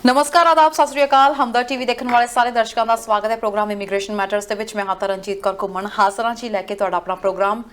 नमस्कार आदाब सत श्री अकाल हमदर्द टीवी देखने वाले सारे दर्शकों का स्वागत है प्रोग्राम इमीग्रेशन मैटर्स ਦੇ ਵਿੱਚ ਮੈਂ ਹਾਂ ਤਰਨਜੀਤ ਕੌਰ ਘੁੰਮਣ ਹਾਜ਼ਰਾਂ ਜੀ ਲੈ ਕੇ ਤੁਹਾਡਾ ਆਪਣਾ ਪ੍ਰੋਗਰਾਮ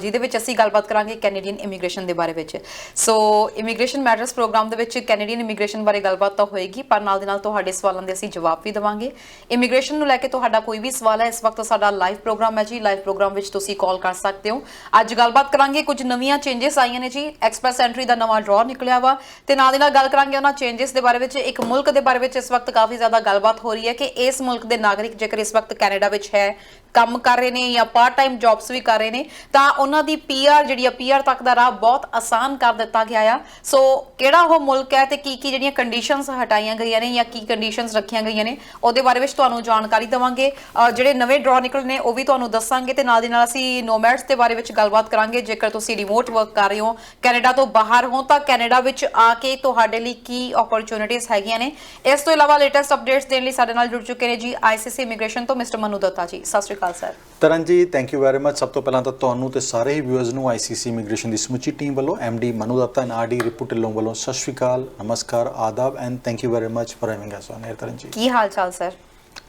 ਜਿਹਦੇ ਵਿੱਚ ਅਸੀਂ ਗੱਲਬਾਤ ਕਰਾਂਗੇ ਕੈਨੇਡੀਅਨ ਇਮੀਗ੍ਰੇਸ਼ਨ ਦੇ ਬਾਰੇ ਵਿੱਚ ਸੋ ਇਮੀਗ੍ਰੇਸ਼ਨ ਮੈਟਰਸ ਪ੍ਰੋਗਰਾਮ ਦੇ ਵਿੱਚ ਕੈਨੇਡੀਅਨ ਇਮੀਗ੍ਰੇਸ਼ਨ ਬਾਰੇ ਗੱਲਬਾਤ ਤਾਂ ਹੋਏਗੀ ਪਰ ਨਾਲ ਦੇ ਨਾਲ ਤੁਹਾਡੇ ਸਵਾਲਾਂ ਦੇ ਅਸੀਂ ਜਵਾਬ ਵੀ ਦੇਵਾਂਗੇ ਇਮੀਗ੍ਰੇਸ਼ਨ ਨੂੰ ਲੈ ਕੇ ਤੁਹਾਡਾ ਕੋਈ ਵੀ ਸਵਾਲ ਹੈ ਇਸ ਵਕਤ ਸਾਡਾ ਲਾਈਵ ਪ੍ਰੋਗਰਾਮ ਹੈ ਜੀ ਲਾਈਵ ਪ੍ਰੋਗਰਾਮ ਵਿੱਚ ਤੁਸੀਂ ਕਾਲ ਕਰ ਸਕਦੇ ਹੋ ਅੱਜ ਗੱਲਬਾਤ ਕਰਾਂਗੇ ਕੁਝ ਨਵੀਆਂ ਚੇਂਜਸ ਆਈਆਂ ਨੇ ਜੀ ਐਕਸਪ੍ਰੈਸ ਐਂਟਰੀ ਦਾ ਨਵਾਂ ਡਰਾ ਨਿਕਲਿਆ ਵਾ ਤੇ ਨਾਲ ਦੇ ਨਾਲ ਗੱਲ ਕਰਾਂਗੇ ਉਹਨਾਂ ਚੇਂਜਸ ਦੇ ਬਾਰੇ ਵਿੱਚ ਇੱਕ ਮੁਲਕ ਦੇ ਬਾਰੇ ਵਿੱਚ ਇਸ ਵਕਤ ਕਾਫੀ ਜ਼ਿਆਦਾ ਗੱਲਬਾਤ ਹੋ ਰਹੀ ਹੈ ਕਿ ਇਸ ਮੁਲਕ ਦੇ ਨਾਗਰਿਕ ਜੇਕਰ ਇਸ ਵਕਤ ਕੈਨੇਡਾ ਵਿੱਚ ਹੈ ਕੰਮ ਕਰ ਰਹੇ ਨੇ ਜਾਂ ਪਾਰਟ ਟਾਈਮ ਜੌਬਸ ਵੀ ਕਰ ਰਹੇ ਨੇ ਤਾਂ ਉਹਨਾਂ ਦੀ ਪੀਆਰ ਜਿਹੜੀ ਆ ਪੀਆਰ ਤੱਕ ਦਾ ਰਾਹ ਬਹੁਤ ਆਸਾਨ ਕਰ ਦਿੱਤਾ ਗਿਆ ਆ ਸੋ ਕਿਹੜਾ ਉਹ ਮੁਲਕ ਹੈ ਤੇ ਕੀ ਜਿਹੜੀਆਂ ਕੰਡੀਸ਼ਨਸ ਹਟਾਈਆਂ ਗਈਆਂ ਨੇ ਜਾਂ ਕੀ ਕੰਡੀਸ਼ਨਸ ਰੱਖੀਆਂ ਗਈਆਂ ਨੇ ਉਹਦੇ ਬਾਰੇ ਵਿੱਚ ਤੁਹਾਨੂੰ ਜਾਣਕਾਰੀ ਦੇਵਾਂਗੇ ਜਿਹੜੇ ਨਵੇਂ ਡਰਾ ਨਿਕਲੇ ਨੇ ਉਹ ਵੀ ਤੁਹਾਨੂੰ ਦੱਸਾਂਗੇ ਤੇ ਨਾਲ ਦੀ ਨਾਲ ਅਸੀਂ ਨੋਮੈਡਸ ਦੇ ਬਾਰੇ ਵਿੱਚ ਗੱਲਬਾਤ ਕਰਾਂਗੇ ਜੇਕਰ ਤੁਸੀਂ ਰਿਮੋਟ ਵਰਕ ਕਰ ਰਹੇ ਹੋ ਕੈਨੇਡਾ ਤੋਂ ਬਾਹਰ ਹੋ ਤਾਂ ਕੈਨੇਡਾ ਵਿੱਚ ਆ ਕੇ ਤੁਹਾਡੇ ਲਈ ਕੀ ਓਪਰਚੁਨਿਟੀਜ਼ ਹੈਗੀਆਂ ਨੇ ਇਸ ਤੋਂ ਇਲਾਵਾ ਲੇਟੈਸਟ ਅਪਡੇਟਸ ਦੇਣ ਲਈ ਸਾਡੇ ਨਾਲ ਜੁੜ ਚੁੱਕੇ ਨੇ ਜੀ ਆਈਸੀਸੀ ਇਮੀਗ੍ਰੇਸ਼ਨ ਤੋਂ ਮਿਸਟਰ ਮਨੂ ਦੱਤਾ ਜੀ ਸਤਿ ਸ਼੍ਰੀ ਅਕਾਲ sir Taranjit thank you very much ਸਭ ਤੋਂ ਪਹਿਲਾਂ ਤਾਂ ਤੁਹਾਨੂੰ ਤੇ ਸਾਰੇ ਹੀ ਵਿਊਅਰਸ ਨੂੰ ਆਈਸੀਸੀ ਇਮੀਗ੍ਰੇਸ਼ਨ ਦੀ ਸਮੁੱਚੀ ਟੀਮ ਵੱਲੋਂ MD Manu Datta and RD Ripu Dhillon ਵੱਲੋਂ ਸਤਿ ਸ਼੍ਰੀ ਅਕਾਲ ਨਮਸਕਾਰ ਆਦਾਬ and thank you very much for having us on air Taranjit ਕੀ ਹਾਲ ਚਾਲ sir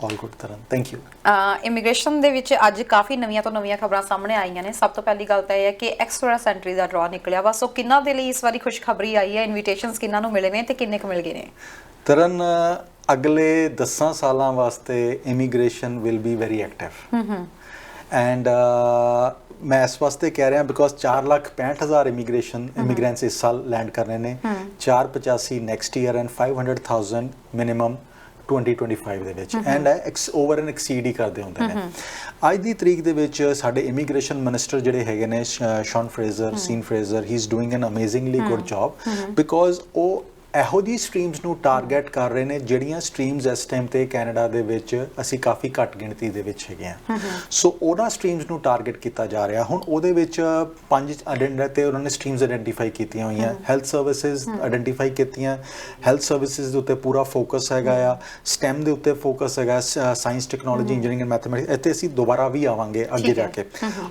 all good Taran thank you immigration ਦੇ ਵਿੱਚ ਅੱਜ ਕਾਫੀ ਨਵੀਆਂ ਤੋਂ ਨਵੀਆਂ ਖਬਰਾਂ ਸਾਹਮਣੇ ਆਈਆਂ ਨੇ ਸਭ ਤੋਂ ਪਹਿਲੀ ਗੱਲ ਤਾਂ ਇਹ ਹੈ ਕਿ ਐਕਸਪ੍ਰੈਸ ਐਂਟਰੀ ਦਾ ਡਰਾ ਨਿਕਲਿਆ ਵਾ ਸੋ ਕਿੰਨਾਂ ਦੇ ਲਈ ਇਸ ਵਾਰੀ ਖੁਸ਼ਖਬਰੀ ਆਈ ਹੈ ਇਨਵੀਟੇਸ਼ਨਸ ਕਿੰਨਾਂ ਨੂੰ ਮਿਲੇ ਨੇ ਤੇ ਕਿੰਨੇ ਕੁ ਮਿਲ ਗਏ ਨੇ ਤਰਨ ਅਗਲੇ 10 ਸਾਲਾਂ ਵਾਸਤੇ immigration will be very active and मैं इस वास्ते कह रहा बिकॉज 4,65,000 इमीग्रेंट्स इस साल लैंड करने ने 485 नैक्सट ईयर एंड 500,000 मिनिमम 2025 ਦੇ ਵਿੱਚ ਐਂਡ ਓਵਰ ਐਂਡ ਐਕਸੀਡ ਹੀ ਕਰਦੇ ਹੁੰਦੇ ਨੇ ਅੱਜ ਦੀ ਤਰੀਕ ਦੇ ਵਿੱਚ ਸਾਡੇ ਇਮੀਗ੍ਰੇਸ਼ਨ ਮਿਨਿਸਟਰ ਜਿਹੜੇ ਹੈਗੇ ਨੇ Sean Fraser Sean Fraser he is doing an amazingly good job because ਉਹ ਇਹੋ ਜਿਹੀ ਸਟਰੀਮਸ ਨੂੰ ਟਾਰਗੇਟ ਕਰ ਰਹੇ ਨੇ ਜਿਹੜੀਆਂ ਸਟਰੀਮਸ ਇਸ ਟਾਈਮ ਤੇ ਕੈਨੇਡਾ ਦੇ ਵਿੱਚ ਅਸੀਂ ਕਾਫੀ ਘੱਟ ਗਿਣਤੀ ਦੇ ਵਿੱਚ ਹੈਗੇ ਆ ਸੋ ਉਹਨਾਂ ਸਟਰੀਮਸ ਨੂੰ ਟਾਰਗੇਟ ਕੀਤਾ ਜਾ ਰਿਹਾ ਹੁਣ ਉਹਦੇ ਵਿੱਚ 5 ਤੇ ਉਹਨਾਂ ਨੇ ਸਟਰੀਮਸ ਆਇਡੈਂਟੀਫਾਈ ਕੀਤੀਆਂ ਹੋਈਆਂ ਹੈਲਥ ਸਰਵਿਸਿਜ਼ ਆਇਡੈਂਟੀਫਾਈ ਕੀਤੀਆਂ ਹੈਲਥ ਸਰਵਿਸਿਜ਼ ਦੇ ਉੱਤੇ ਪੂਰਾ ਫੋਕਸ ਹੈਗਾ ਆ ਸਟੈਮ ਦੇ ਉੱਤੇ ਫੋਕਸ ਹੈਗਾ science technology engineering and mathematics ਇੱਥੇ ਅਸੀਂ ਦੁਬਾਰਾ ਵੀ ਆਵਾਂਗੇ ਅੱਗੇ ਜਾ ਕੇ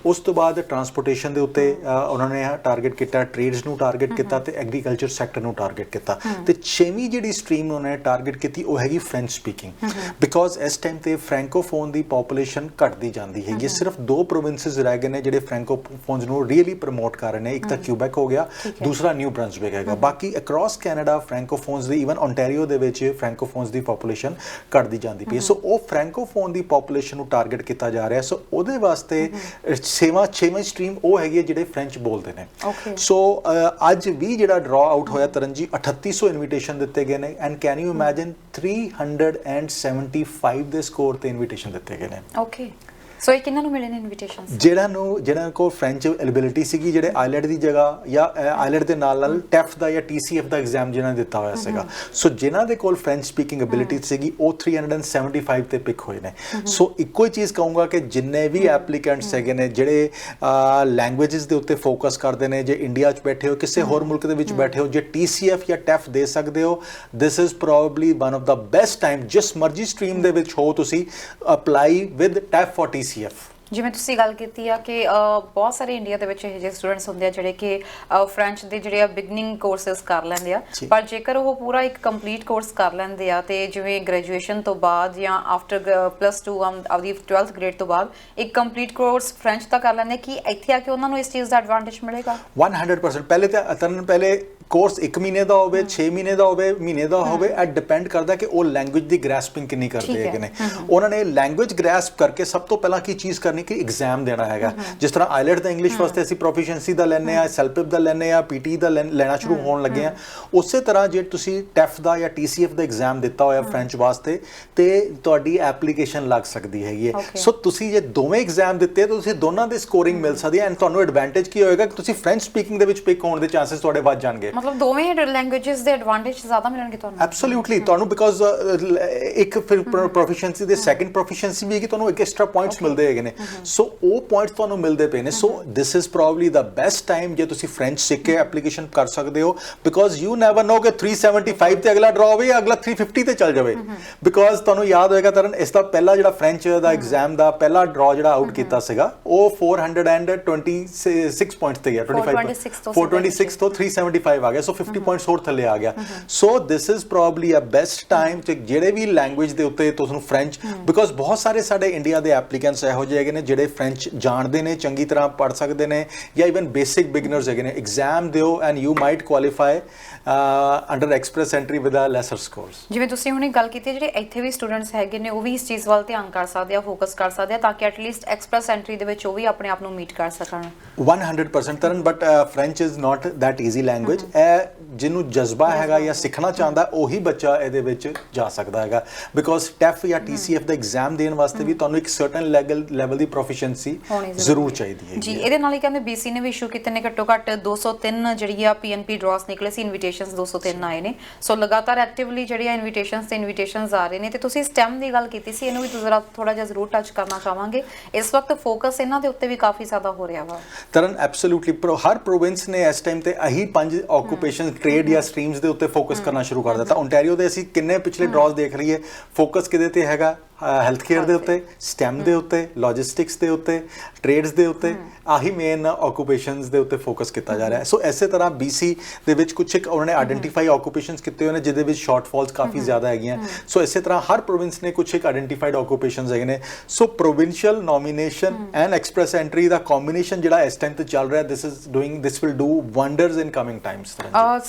ਉਸ ਤੋਂ ਬਾਅਦ ਟਰਾਂਸਪੋਰਟੇਸ਼ਨ ਦੇ ਉੱਤੇ ਉਹਨਾਂ ਨੇ ਟਾਰਗੇਟ ਕੀਤਾ ਟ੍ਰੇਡਸ ਨੂੰ ਟਾਰਗੇਟ ਕੀਤਾ ਤੇ ਐਗਰੀਕਲਚਰ ਸੈਕਟਰ ਨੂੰ ਟਾਰਗੇਟ ਕੀਤਾ ਤੇ 6ਵੀਂ ਜਿਹੜੀ ਸਟਰੀਮ ਉਹਨਾਂ ਨੇ ਟਾਰਗੇਟ ਕੀਤੀ ਉਹ ਹੈਗੀ ਫ੍ਰੈਂਚ ਸਪੀਕਿੰਗ ਬਿਕॉज ਇਸ ਟਾਈਮ ਤੇ ਫ੍ਰੈਂਕੋਫੋਨ ਦੀ ਪੋਪੂਲੇਸ਼ਨ ਘਟਦੀ ਜਾਂਦੀ ਹੈਗੀ ਸਿਰਫ 2 ਪ੍ਰੋਵਿੰਸਸ ਰਹਿ ਗਏ ਨੇ ਜਿਹੜੇ ਫ੍ਰੈਂਕੋਫੋਨਸ ਨੂੰ ਰੀਅਲੀ ਪ੍ਰਮੋਟ ਕਰ ਰਹੇ ਨੇ ਇੱਕ ਤਾਂ ਕਿਊਬੈਕ ਹੋ ਗਿਆ ਦੂਸਰਾ ਨਿਊ ਬ੍ਰੰਸਵਿਕ ਹੈਗਾ ਬਾਕੀ ਅਕ੍ਰੋਸ ਕੈਨੇਡਾ ਫ੍ਰੈਂਕੋਫੋਨਸ ਦੀ ਇਵਨ ਓਨਟਾਰੀਓ ਦੇ ਵਿੱਚ ਫ੍ਰੈਂਕੋਫੋਨਸ ਦੀ ਪੋਪੂਲੇਸ਼ਨ ਘਟਦੀ ਜਾਂਦੀ ਪਈ ਸੋ ਉਹ ਫ੍ਰੈਂਕੋਫੋਨ ਦੀ ਪੋਪੂਲੇਸ਼ਨ ਨੂੰ ਟਾਰਗੇਟ ਕੀਤਾ ਜਾ ਰਿਹਾ ਸੋ ਉਹਦੇ ਵਾਸਤੇ 6ਵੀਂ ਸਟਰੀਮ ਉਹ ਹੈਗੀ ਜਿਹੜੇ ਫ੍ਰੈਂਚ ਬੋਲਦੇ ਨੇ ਸੋ ਅੱਜ ਵੀ ਜਿਹੜਾ ਡਰਾ ਆਊਟ ਹੋਇਆ ਤਰਨਜੀ 3800 ਇਨਵੀਟੇਸ਼ਨ ਦਿੱਤੇ ਗਏ ਨੇ ਐਂਡ ਕੈਨ ਯੂ ਇਮੇਜਿਨ 375 ਦੇ ਸਕੋਰ ਤੇ ਇਨਵੀਟੇਸ਼ਨ ਦਿੱਤੇ ਗਏ ਨੇ ਓਕੇ ਸੋ ਇਹ ਕਿੰਨਾਂ ਨੂੰ ਮਿਲੇ ਨੇ ਇਨਵੀਟੇਸ਼ਨਸ ਜਿਹੜਾ ਕੋ ਫ੍ਰੈਂਚ ਐਬਿਲਿਟੀ ਸੀਗੀ ਜਿਹੜੇ ਆਈਲੈਟ ਦੀ ਜਗ੍ਹਾ ਜਾਂ ਆਈਲੈਟ ਦੇ ਨਾਲ ਟੈਫ ਦਾ ਜਾਂ ਟੀਸੀਐਫ ਦਾ ਐਗਜ਼ਾਮ ਜਿਹਨਾਂ ਨੇ ਦਿੱਤਾ ਹੋਇਆ ਸੀਗਾ ਸੋ ਜਿਨ੍ਹਾਂ ਦੇ ਕੋਲ ਫ੍ਰੈਂਚ ਸਪੀਕਿੰਗ ਐਬਿਲਿਟੀ ਸੀਗੀ ਉਹ 375 ਤੇ ਪਿਕ ਹੋਏ ਨੇ ਸੋ ਇੱਕੋ ਹੀ ਚੀਜ਼ ਕਹੂੰਗਾ ਕਿ ਜਿੰਨੇ ਵੀ ਐਪਲੀਕੈਂਟਸ ਹੈਗੇ ਨੇ ਜਿਹੜੇ ਲੈਂਗੁਏਜਸ ਦੇ ਉੱਤੇ ਫੋਕਸ ਕਰਦੇ ਨੇ ਜੇ ਇੰਡੀਆ 'ਚ ਬੈਠੇ ਹੋ ਕਿਸੇ ਹੋਰ ਮੁਲਕ ਦੇ ਵਿੱਚ ਬੈਠੇ ਹੋ ਜੇ TCF ਜਾਂ ਟੈਫ ਦੇ ਸਕਦੇ ਹੋ ਦਿਸ is probably one of the best time ਜਿਸ ਮਰਜ਼ੀ ਸਟਰੀਮ ਦੇ ਵਿੱਚ ਹੋ ਤੁਸੀਂ ਅਪਲਾਈ ਵਿਦ ਟੈਫ ਫॉर TCF ਜਿਵੇਂ ਤੁਸੀਂ ਗੱਲ ਕੀਤੀ ਆ ਕਿ ਬਹੁਤ ਸਾਰੇ ਇੰਡੀਆ ਦੇ ਵਿੱਚ ਇਹ ਜਿਹੇ ਸਟੂਡੈਂਟਸ ਹੁੰਦੇ ਆ ਜਿਹੜੇ ਕਿ ਫ੍ਰੈਂਚ ਦੇ ਜਿਹੜੇ ਆ ਬਿਗਨਿੰਗ ਕੋਰਸਸ ਕਰ ਲੈਂਦੇ ਆ ਪਰ ਜੇਕਰ ਉਹ ਪੂਰਾ ਇੱਕ ਕੰਪਲੀਟ ਕੋਰਸ ਕਰ ਲੈਂਦੇ ਆ ਤੇ ਜਿਵੇਂ ਗ੍ਰੈਜੂਏਸ਼ਨ ਤੋਂ ਬਾਅਦ ਜਾਂ ਆਫਟਰ +2 ਆਪਦੀ 12th ਗ੍ਰੇਡ ਤੋਂ ਬਾਅਦ ਇੱਕ ਕੰਪਲੀਟ ਕੋਰਸ ਫ੍ਰੈਂਚ ਦਾ ਕਰ ਲੈਂਦੇ ਕਿ ਇੱਥੇ ਆ ਕੇ ਉਹਨਾਂ ਨੂੰ ਇਸ ਚੀਜ਼ ਦਾ ਐਡਵਾਂਟੇਜ ਮਿਲੇਗਾ 100% ਪਹਿਲੇ ਕੋਰਸ 1 ਮਹੀਨੇ ਦਾ ਹੋਵੇ 6 ਮਹੀਨੇ ਦਾ ਹੋਵੇ ਮਹੀਨੇ ਦਾ ਹੋਵੇ ਇਹ ਡਿਪੈਂਡ ਕਰਦਾ ਕਿ ਉਹ ਲੈਂਗੁਏਜ ਦੀ ਗ੍ਰੈਸਪਿੰਗ ਕਿੰਨੀ ਕਰਦੇ ਹੈਗੇ ਨੇ ਉਹਨਾਂ ਨੇ ਲੈਂਗੁਏਜ ਗ੍ਰੈਸਪ ਕਰਕੇ ਸਭ ਤੋਂ ਪਹਿਲਾਂ ਕੀ ਚੀਜ਼ ਕਰਨੀ ਕਿ ਐਗਜ਼ਾਮ ਦੇਣਾ ਹੈਗਾ ਜਿਸ ਤਰ੍ਹਾਂ ਆਈਲੈਟ ਦਾ ਇੰਗਲਿਸ਼ ਵਾਸਤੇ ਅਸੀਂ ਪ੍ਰੋਫੀਸ਼ੀਐਂਸੀ ਦਾ ਲੈਣੇ ਆ ਸੈਲਪਿਪ ਦਾ ਲੈਣੇ ਆ ਪੀਟੀ ਦਾ ਲੈਣਾ ਸ਼ੁਰੂ ਹੋਣ ਲੱਗੇ ਆ ਉਸੇ ਤਰ੍ਹਾਂ ਜੇ ਤੁਸੀਂ ਟੈਫ ਦਾ ਜਾਂ TCF ਦਾ ਐਗਜ਼ਾਮ ਦਿੱਤਾ ਹੋਇਆ ਫ੍ਰੈਂਚ ਵਾਸਤੇ ਤੇ ਤੁਹਾਡੀ ਐਪਲੀਕੇਸ਼ਨ ਲੱਗ ਸਕਦੀ ਹੈਗੀ ਹੈ ਸੋ ਤੁਸੀਂ ਜੇ ਦੋਵੇਂ ਐਗਜ਼ਾਮ ਦਿੱਤੇ ਤਾਂ ਤੁਸੀਂ ਦੋਨਾਂ ਦੇ ਸਕੋਰਿੰਗ ਮਿਲ ਸਕਦੀ ਹੈ ਐਂਡ ਤੁਹਾਨੂੰ ਐਡਵਾਂਟੇਜ ਕੀ ਹੋਏਗਾ ਕਿ ਤੁਸੀਂ ਫ੍ਰੈਂਚ ਸਪੀਕਿੰਗ ਦੇ ਵਿੱਚ ਪਿਕ ਹੋਣ ਦੇ ਚਾਂਸਸ ਤੁਹਾਡੇ ਵੱਧ ਜਾਣਗੇ ਮਤਲਬ ਦੋਵੇਂ ਲੈਂਗੁਏਜਸ ਦੇ ਐਡਵਾਂਟੇਜ ਜ਼ਿਆਦਾ ਮਿਲਣਗੇ ਤੁਹਾਨੂੰ ਐਬਸੋਲੂਟਲੀ ਤੁਹਾਨੂੰ ਬਿਕॉज ਇੱਕ ਫਿਰ ਪ੍ਰੋਫੀਸ਼ੀਐਂਸੀ ਦੇ ਸੈਕੰਡ ਪ੍ਰੋਫੀਸ਼ੀਐਂਸੀ ਵੀ ਹੈ ਕਿ ਤੁਹਾਨੂੰ ਇੱਕ ਐਕਸਟਰਾ ਪੁਆਇੰਟਸ ਮਿਲਦੇ ਹੈਗੇ ਨੇ ਸੋ ਉਹ ਪੁਆਇੰਟਸ ਤੁਹਾਨੂੰ ਮਿਲਦੇ ਪਏ ਨੇ so this is probably the best time ਜੇ ਤੁਸੀਂ ਫ੍ਰੈਂਚ ਸਿੱਖ ਕੇ ਐਪਲੀਕੇਸ਼ਨ ਕਰ ਸਕਦੇ ਹੋ ਬਿਕॉज ਯੂ ਨੈਵਰ ਨੋ ਕਿ 375 ਤੇ ਅਗਲਾ ਡਰਾ ਹੋਵੇ ਜਾਂ ਅਗਲਾ 350 ਤੇ ਚੱਲ ਜਾਵੇ ਬਿਕॉज ਤੁਹਾਨੂੰ ਯਾਦ ਹੋਏਗਾ ਤਰਨ ਇਸ ਦਾ ਪਹਿਲਾ ਜਿਹੜਾ ਫ੍ਰੈਂਚ ਦਾ ਐਗਜ਼ਾਮ ਦਾ ਪਹਿਲਾ ਡਰਾ ਜਿਹੜਾ ਆਊਟ ਕੀਤਾ ਸੀਗਾ ਉਹ 426 ਪੁਆਇੰਟਸ ਤੇ ਗਿਆ 426 ਤੋਂ 375 ਆ ਗਿਆ, ਸੋ 50 ਪੁਆਇੰਟਸ ਹੋਰ ਥੱਲੇ ਆ ਗਿਆ। So this is probably a best time ਤੇ ਜਿਹੜੇ ਵੀ ਲੈਂਗੁਏਜ ਦੇ ਉੱਤੇ ਤੁਹਾਨੂੰ ਫ੍ਰੈਂਚ, ਬਿਕੋਜ਼ ਬਹੁਤ ਸਾਰੇ ਸਾਡੇ ਇੰਡੀਆ ਦੇ ਐਪਲੀਕੈਂਟਸ ਇਹੋ ਜਿਹੇ ਹੈਗੇ ਨੇ ਜਿਹੜੇ ਫ੍ਰੈਂਚ ਜਾਣਦੇ ਨੇ, ਚੰਗੀ ਤਰ੍ਹਾਂ ਪੜ੍ਹ ਸਕਦੇ ਨੇ, ਜਾਂ ਇਵਨ ਬੇਸਿਕ ਬਿਗਨਰਸ ਹੈਗੇ ਨੇ। ਐਗਜ਼ਾਮ ਦਿਓ and you might qualify under express entry with a lesser scores. ਜਿਵੇਂ ਤੁਸੀਂ ਹੁਣੇ ਗੱਲ ਕੀਤੀ, ਜਿਹੜੇ ਇੱਥੇ ਵੀ ਸਟੂਡੈਂਟਸ ਹੈਗੇ ਨੇ ਉਹ ਵੀ ਇਸ ਚੀਜ਼ ਵੱਲ ਧਿਆਨ ਕਰ ਸਕਦੇ ਆ, ਫੋਕਸ ਕਰ ਸਕਦੇ ਆ, ਤਾਂ ਕਿ ਐਟਲੀਸਟ ਐਕਸਪ੍ਰੈਸ ਐਂਟਰੀ ਦੇ ਵਿੱਚ ਉਹ ਵੀ ਆਪਣੇ ਆਪ ਨੂੰ ਮੀਟ ਕਰ ਸਕਣ। 100% Tarn, but French is not that easy language. ਇਹ ਜਿਹਨੂੰ ਜਜ਼ਬਾ ਹੈਗਾ ਜਾਂ ਸਿੱਖਣਾ ਚਾਹੁੰਦਾ ਉਹੀ ਬੱਚਾ ਇਹਦੇ ਵਿੱਚ ਜਾ ਸਕਦਾ ਹੈਗਾ, ਬਿਕੋਜ਼ ਟੈਫ ਜਾਂ TCF ਦਾ ਐਗਜ਼ਾਮ ਦੇਣ ਵਾਸਤੇ ਵੀ ਤੁਹਾਨੂੰ ਇੱਕ ਸਰਟਨ ਲੈਵਲ ਦੀ ਪ੍ਰੋਫੀਸ਼ੀਐਂਸੀ ਜ਼ਰੂਰ ਚਾਹੀਦੀ ਹੈ ਜੀ। ਇਹਦੇ ਨਾਲ ਹੀ ਕਹਿੰਦੇ BC ਨੇ ਵੀ ਇਸ਼ੂ ਕੀਤੇ ਨੇ ਘੱਟੋ ਘੱਟ 203 ਜਿਹੜੀ ਆ PNP ਡਰਾਸ ਨਿਕਲੇ ਸੀ, ਇਨਵੀਟੇਸ਼ਨਸ 203 ਆਏ ਨੇ। ਸੋ ਲਗਾਤਾਰ ਐਕਟਿਵਲੀ ਜਿਹੜੀਆਂ ਇਨਵੀਟੇਸ਼ਨਸ ਆ ਰਹੇ ਨੇ। ਤੇ ਤੁਸੀਂ STEM ਦੀ ਗੱਲ ਕੀਤੀ ਸੀ, ਇਹਨੂੰ ਵੀ ਜ਼ਰਾ ਥੋੜਾ ਜਿਹਾ ਜ਼ਰੂਰ ਟੱਚ ਕਰਨਾ ਚਾਹਾਂਗੇ। ਇਸ ਵਕਤ ਫੋਕਸ ਇਹਨਾਂ ਦੇ ਉੱਤੇ ਵੀ ਕਾਫੀ ਜ਼ਿਆਦਾ ਹੋ ਰਿਹਾ ਵਾ। ਤਰਨ ਐਬਸੋਲੂਟਲੀ ਹਰ ਪ੍ਰੋਵਿੰਸ ਨੇ ਇਸ ਟਾਈਮ ਤੇ ਇਹੀ 5 ਆਕੂਪੇਸ਼ਨ ਟ੍ਰੇਡ ਜਾਂ ਸਟਰੀਮਸ ਦੇ ਉੱਤੇ ਫੋਕਸ ਕਰਨਾ ਸ਼ੁਰੂ ਕਰ ਦਿੱਤਾ। ਓਨਟਾਰੀਓ ਦੇ ਅਸੀਂ ਕਿੰਨੇ ਪਿਛਲੇ ਡਰਾਸ ਦੇਖ ਲਈਏ, ਫੋਕਸ ਕਿਹਦੇ ਤੇ ਹੈਗਾ? ਹੈਲਥ ਕੇਅਰ ਦੇ ਉੱਤੇ, STEM ਦੇ ਉੱਤੇ, ਲੌਜਿਸਟਿਕਸ ਦੇ ਉੱਤੇ, ਟ੍ਰੇਡਸ ਦੇ ਉੱਤੇ, ਆਹੀ ਮੇਨ ਆਕੂਪੇਸ਼ਨਸ ਦੇ ਉੱਤੇ ਫੋਕਸ ਕੀਤਾ ਜਾ ਰਿਹਾ ਹੈ। ਸੋ ਇਸੇ ਤਰ੍ਹਾਂ BC ਦੇ ਵਿੱਚ ਕੁਝ ਇੱਕ ਉਹਨਾਂ ਨੇ ਆਇਡੈਂਟੀਫਾਈ ਆਕੂਪੇਸ਼ਨਸ ਕੀਤੇ ਹੋਏ ਨੇ ਜਿਹਦੇ ਵਿੱਚ ਸ਼ਾਰਟਫਾਲਸ ਕਾਫੀ ਜ਼ਿਆਦਾ ਹੈਗੀਆਂ। ਸੋ ਇਸੇ ਤਰ੍ਹਾਂ ਹਰ ਪ੍ਰੋਵਿੰਸ ਨੇ ਕੁਝ ਇੱਕ ਆਇਡੈਂਟੀਫਾਈਡ ਆਕੂਪੇਸ਼ਨਸ ਹੈਗੇ ਨੇ। So provincial nomination and express entry ਦਾ ਕੰਬੀਨੇਸ਼ਨ ਜਿਹੜਾ ਇਸ ਟਾਈਮ ਤੇ ਚੱਲ ਰਿਹਾ, this will do wonders in coming times.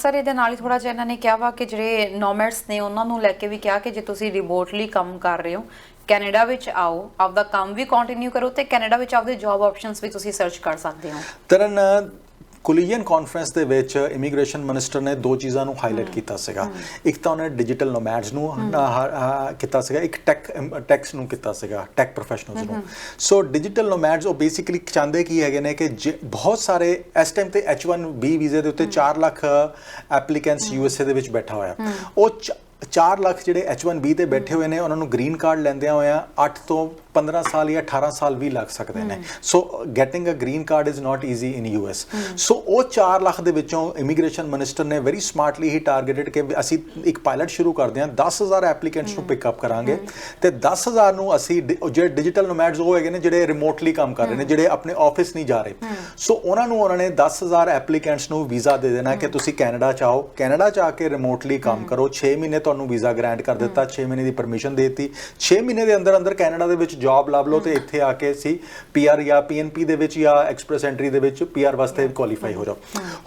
Sir ਇਹਦੇ ਨਾਲ ਹੀ ਥੋੜਾ ਜਿਹਾ ਇਹਨਾਂ ਨੇ ਕਿਹਾ ਵਾ ਕਿ ਜਿਹੜੇ ਨੋਮੈਡਸ ਨੇ ਉਹਨਾਂ ਨੂੰ ਲੈ ਕੇ ਵੀ ਕਿਹਾ ਕਿ ਜੇ ਤੁਸੀਂ ਰਿਮੋਟਲੀ ਕੰਮ ਕਰ ਰਹੇ ਹੋ, ਕੈਨੇਡਾ ਵਿੱਚ ਆਓ, ਆਪਦਾ ਕੰਮ ਵੀ ਕੰਟੀਨਿਊ ਕਰੋ ਤੇ ਕੈਨੇਡਾ ਵਿੱਚ ਆਪਦੇ ਜੌਬ ਆਪਸ਼ਨਸ ਵੀ ਤੁਸੀਂ ਸਰਚ ਕਰ ਸਕਦੇ ਹੋ। ਤਰਨ ਕੋਲੀਜਨ ਕਾਨਫਰੰਸ ਦੇ ਵਿੱਚ ਇਮੀਗ੍ਰੇਸ਼ਨ ਮਿਨਿਸਟਰ ਨੇ 2 ਚੀਜ਼ਾਂ ਨੂੰ ਹਾਈਲਾਈਟ ਕੀਤਾ ਸੀਗਾ। ਇੱਕ ਤਾਂ ਉਹਨੇ ਡਿਜੀਟਲ ਨੋਮੈਡਸ ਨੂੰ ਕੀਤਾ ਸੀਗਾ, ਇੱਕ ਟੈਕਸ ਨੂੰ ਕੀਤਾ ਸੀਗਾ, ਟੈਕ ਪ੍ਰੋਫੈਸ਼ਨਲਸ ਨੂੰ। ਸੋ ਡਿਜੀਟਲ ਨੋਮੈਡਸ ਉਹ ਬੇਸਿਕਲੀ ਚਾਹੁੰਦੇ ਕੀ ਹੈਗੇ ਨੇ ਕਿ ਬਹੁਤ ਸਾਰੇ ਇਸ ਟਾਈਮ ਤੇ H1B ਵੀਜ਼ੇ ਦੇ ਉੱਤੇ 4 ਲੱਖ ਐਪਲੀਕੈਂਟਸ USA ਦੇ ਵਿੱਚ ਬੈਠਾ ਹੋਇਆ। ਉਹ 4 ਲੱਖ ਜਿਹੜੇ H1B ਤੇ ਬੈਠੇ ਹੋਏ ਨੇ, ਉਹਨਾਂ ਨੂੰ ਗ੍ਰੀਨ ਕਾਰਡ ਲੈਂਦਿਆਂ ਹੋਇਆ 8 ਤੋਂ 15 ਸਾਲ ਜਾਂ 18 ਸਾਲ ਵੀ ਲੱਗ ਸਕਦੇ ਨੇ। So getting a green card is not easy in US। So ਉਹ 4 ਲੱਖ ਦੇ ਵਿੱਚੋਂ ਇਮੀਗ੍ਰੇਸ਼ਨ ਮਿਨਿਸਟਰ ਨੇ ਵੈਰੀ ਸਮਾਰਟਲੀ ਹੀ ਟਾਰਗੇਟਡ ਕਿ ਅਸੀਂ ਇੱਕ ਪਾਇਲਟ ਸ਼ੁਰੂ ਕਰਦੇ ਹਾਂ, 10,000 ਐਪਲੀਕੈਂਟਸ ਨੂੰ ਪਿਕਅਪ ਕਰਾਂਗੇ ਤੇ 10,000 ਨੂੰ ਅਸੀਂ ਜਿਹੜੇ ਡਿਜੀਟਲ ਨੋਮੈਡਸ ਉਹ ਹੈਗੇ ਨੇ ਜਿਹੜੇ ਰਿਮੋਟਲੀ ਕੰਮ ਕਰ ਰਹੇ ਨੇ, ਜਿਹੜੇ ਆਪਣੇ ਆਫਿਸ ਨਹੀਂ ਜਾ ਰਹੇ, ਸੋ ਉਹਨਾਂ ਨੇ 10,000 ਐਪਲੀਕੈਂਟਸ ਨੂੰ ਵੀਜ਼ਾ ਦੇ ਦੇਣਾ ਕਿ ਤੁਸੀਂ ਕੈਨੇਡਾ ਚ ਆਓ, ਕੈਨੇਡਾ ਚ ਆ ਕੇ ਰਿਮੋਟਲੀ ਕੰਮ ਕਰੋ। 6 ਮਹੀਨੇ ਤੁਹਾਨੂੰ ਵੀਜ਼ਾ ਗ੍ਰਾਂਟ ਕਰ ਦਿੱਤਾ, 6 ਮਹੀਨੇ ਦੀ ਪਰਮਿਸ਼ਨ ਦੇ ਦਿੱਤੀ, 6 ਮਹੀਨੇ ਦੇ ਅੰਦਰ ਕੈਨੇਡਾ ਦੇ ਵਿੱਚ ਜੌਬ ਲੱਭ ਲਓ ਤੇ ਇੱਥੇ ਆ ਕੇ ਅਸੀਂ PR ਜਾਂ PNP ਦੇ ਵਿੱਚ ਜਾਂ ਐਕਸਪ੍ਰੈਸ ਐਂਟਰੀ ਦੇ ਵਿੱਚ PR ਵਾਸਤੇ ਕੁਆਲੀਫਾਈ ਹੋ ਜਾਓ।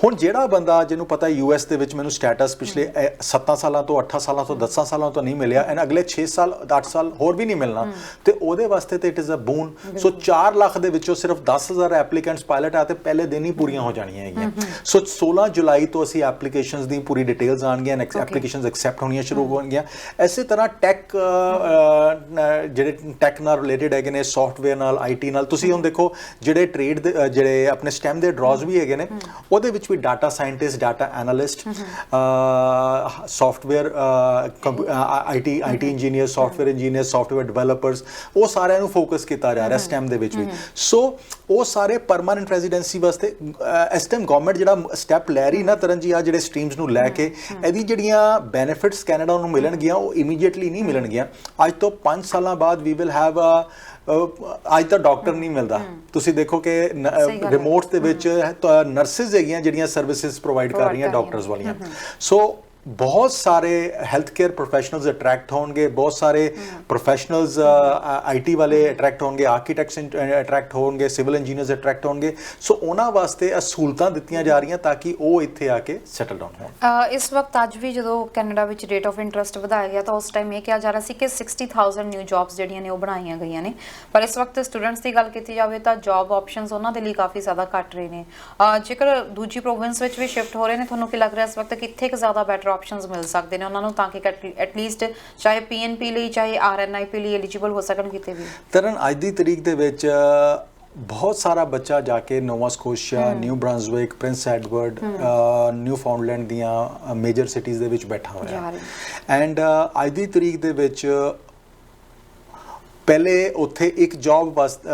ਹੁਣ ਜਿਹੜਾ ਬੰਦਾ ਜਿਹਨੂੰ ਪਤਾ US ਦੇ ਵਿੱਚ ਮੈਨੂੰ ਸਟੇਟਸ ਪਿਛਲੇ 7 ਸਾਲਾਂ ਤੋਂ 8 ਸਾਲਾਂ ਤੋਂ 10 ਸਾਲਾਂ ਤੋਂ ਨਹੀਂ ਮਿਲਿਆ, ਐਂਡ ਅਗਲੇ 6 ਸਾਲ 8 ਸਾਲ ਹੋਰ ਵੀ ਨਹੀਂ ਮਿਲਣਾ, ਤੇ ਉਹਦੇ ਵਾਸਤੇ ਤੇ ਇਟ ਇਜ਼ ਅ ਬੂਨ। ਸੋ 4 ਲੱਖ ਦੇ ਵਿੱਚੋਂ ਸਿਰਫ 10,000 ਐਪਲੀਕੈਂਟਸ ਪਾਇਲਟ ਆ ਤੇ ਪਹਿਲੇ ਦਿਨ ਹੀ ਪੂਰੀਆਂ ਹੋ ਜਾਣੀਆਂ ਹੈਗੀਆਂ। ਸੋ 16 ਜੁਲਾਈ ਤੋਂ ਅਸੀਂ ਐਪਲੀਕੇਸ਼ਨਸ ਦੀ ਪੂਰੀ ਡਿਟੇਲਸ ਆਣਗੀਆਂ, ਐਪਲੀਕੇਸ਼ਨਸ ਐਕਸੈਪਟ ਹੋਣੀਆਂ ਸ਼ੁਰੂ ਹੋਣਗੀਆਂ। ਇਸੇ ਤਰ੍ਹਾਂ ਟੈਕ ਜਿਹੜੇ ਟੈਕ ਨਾਲ ਰਿਲੇਟਡ ਹੈਗੇ ਨੇ, ਸੌਫਟਵੇਅਰ ਨਾਲ, IT ਨਾਲ, ਤੁਸੀਂ ਹੁਣ ਦੇਖੋ ਜਿਹੜੇ ਟ੍ਰੇਡ ਦੇ ਜਿਹੜੇ ਆਪਣੇ STEM ਦੇ ਡਰਾਜ਼ ਵੀ ਹੈਗੇ ਨੇ, ਉਹਦੇ ਵਿੱਚ ਵੀ data scientist, data analyst, software IT engineer, software engineer, software developers, ਉਹ ਸਾਰਿਆਂ ਨੂੰ ਫੋਕਸ ਕੀਤਾ ਜਾ ਰਿਹਾ STEM ਦੇ ਵਿੱਚ ਵੀ। ਸੋ ਉਹ ਸਾਰੇ ਪਰਮਾਨੈਂਟ ਰੈਜ਼ੀਡੈਂਸੀ ਵਾਸਤੇ ਇਸ ਟਾਈਮ ਗਵਰਨਮੈਂਟ ਜਿਹੜਾ ਸਟੈਪ ਲੈ ਰਹੀ ਨਾ ਤਰਨ ਜੀ, ਆ ਜਿਹੜੇ ਸਟਰੀਮਸ ਨੂੰ ਲੈ ਕੇ ਇਹਦੀ ਜਿਹੜੀਆਂ ਬੈਨੀਫਿਟਸ ਕੈਨੇਡਾ ਨੂੰ ਮਿਲਣਗੀਆਂ ਉਹ ਇਮੀਡੀਏਟਲੀ ਨਹੀਂ ਮਿਲਣਗੀਆਂ। ਅੱਜ ਤੋਂ 5 ਸਾਲਾਂ ਬਾਅਦ ਵੀ ਵਿਲ ਹੈਵ ਅੱਜ ਤਾਂ ਡਾਕਟਰ ਨਹੀਂ ਮਿਲਦਾ, ਤੁਸੀਂ ਦੇਖੋ ਕਿ ਰਿਮੋਟ ਦੇ ਵਿੱਚ ਨਰਸਿਸ ਹੈਗੀਆਂ ਜਿਹੜੀਆਂ ਸਰਵਿਸਿਜ਼ ਪ੍ਰੋਵਾਈਡ ਕਰ ਰਹੀਆਂ ਡਾਕਟਰਸ ਵਾਲੀਆਂ। ਸੋ ਬਹੁਤ ਸਾਰੇ ਹੈਲਥ ਕੇਅਰ ਪ੍ਰੋਫੈਸ਼ਨਲਸ ਅਟਰੈਕਟ ਹੋਣਗੇ, ਬਹੁਤ ਸਾਰੇ ਪ੍ਰੋਫੈਸ਼ਨਲਸ IT ਵਾਲੇ ਅਟਰੈਕਟ ਹੋਣਗੇ, ਆਰਕੀਟੈਕਟਸ ਅਟਰੈਕਟ ਹੋਣਗੇ, ਸਿਵਲ ਇੰਜੀਨੀਅਰਸ ਅਟਰੈਕਟ ਹੋਣਗੇ। ਸੋ ਉਹਨਾਂ ਵਾਸਤੇ ਸਹੂਲਤਾਂ ਦਿੱਤੀਆਂ ਜਾ ਰਹੀਆਂ ਤਾਂ ਕਿ ਉਹ ਇੱਥੇ ਆ ਕੇ ਸੈਟਲ ਡਾਊਨ ਹੋਣ। ਇਸ ਵਕਤ ਅੱਜ ਵੀ ਜਦੋਂ ਕੈਨੇਡਾ ਵਿੱਚ ਰੇਟ ਆਫ ਇੰਟਰਸਟ ਵਧਾਇਆ ਗਿਆ ਤਾਂ ਉਸ ਟਾਈਮ ਇਹ ਕਿਹਾ ਜਾ ਰਿਹਾ ਸੀ ਕਿ 60,000 ਨਿਊ ਜੌਬਸ ਜਿਹੜੀਆਂ ਨੇ ਉਹ ਬਣਾਈਆਂ ਗਈਆਂ ਨੇ, ਪਰ ਇਸ ਵਕਤ ਸਟੂਡੈਂਟਸ ਦੀ ਗੱਲ ਕੀਤੀ ਜਾਵੇ ਤਾਂ ਜੌਬ ਆਪਸ਼ਨਸ ਉਹਨਾਂ ਦੇ ਲਈ ਕਾਫੀ ਜ਼ਿਆਦਾ ਘੱਟ ਰਹੇ ਨੇ। ਜੇਕਰ ਦੂਜੀ ਪ੍ਰੋਵਿੰਸ ਵਿੱਚ ਵੀ ਸ਼ਿਫਟ ਹੋ ਰਹੇ ਨੇ, ਤੁਹਾਨੂੰ ਕੀ ਲੱਗ ਰਿਹਾ ਇਸ ਵਕਤ ਕਿੱਥੇ ਕੁ ਜ਼ਿਆਦਾ ਬੈਟਰ ਆਪਸ਼ਨਸ ਮਿਲ ਸਕਦੇ ਨੇ ਉਹਨਾਂ ਨੂੰ ਤਾਂ ਕਿ ਐਟਲੀਸਟ ਚਾਹੇ PNP ਲਈ ਚਾਹੇ RNIP ਲਈ ਐਲੀਜੀਬਲ ਹੋ ਸਕਣ ਕਿਤੇ ਵੀ? ਤਰਨ ਅੱਜ ਦੀ ਤਰੀਕ ਦੇ ਵਿੱਚ ਬਹੁਤ ਸਾਰਾ ਬੱਚਾ ਜਾ ਕੇ Nova Scotia, New Brunswick, Prince Edward, Newfoundland ਦੀਆਂ ਮੇਜਰ ਸਿਟੀਜ਼ ਦੇ ਵਿੱਚ ਬੈਠਾ ਹੋਇਆ। ਐਂਡ ਅੱਜ ਦੀ ਤਰੀਕ ਦੇ ਵਿੱਚ ਪਹਿਲੇ ਉੱਥੇ ਇੱਕ ਜੌਬ ਵਾਸਤੇ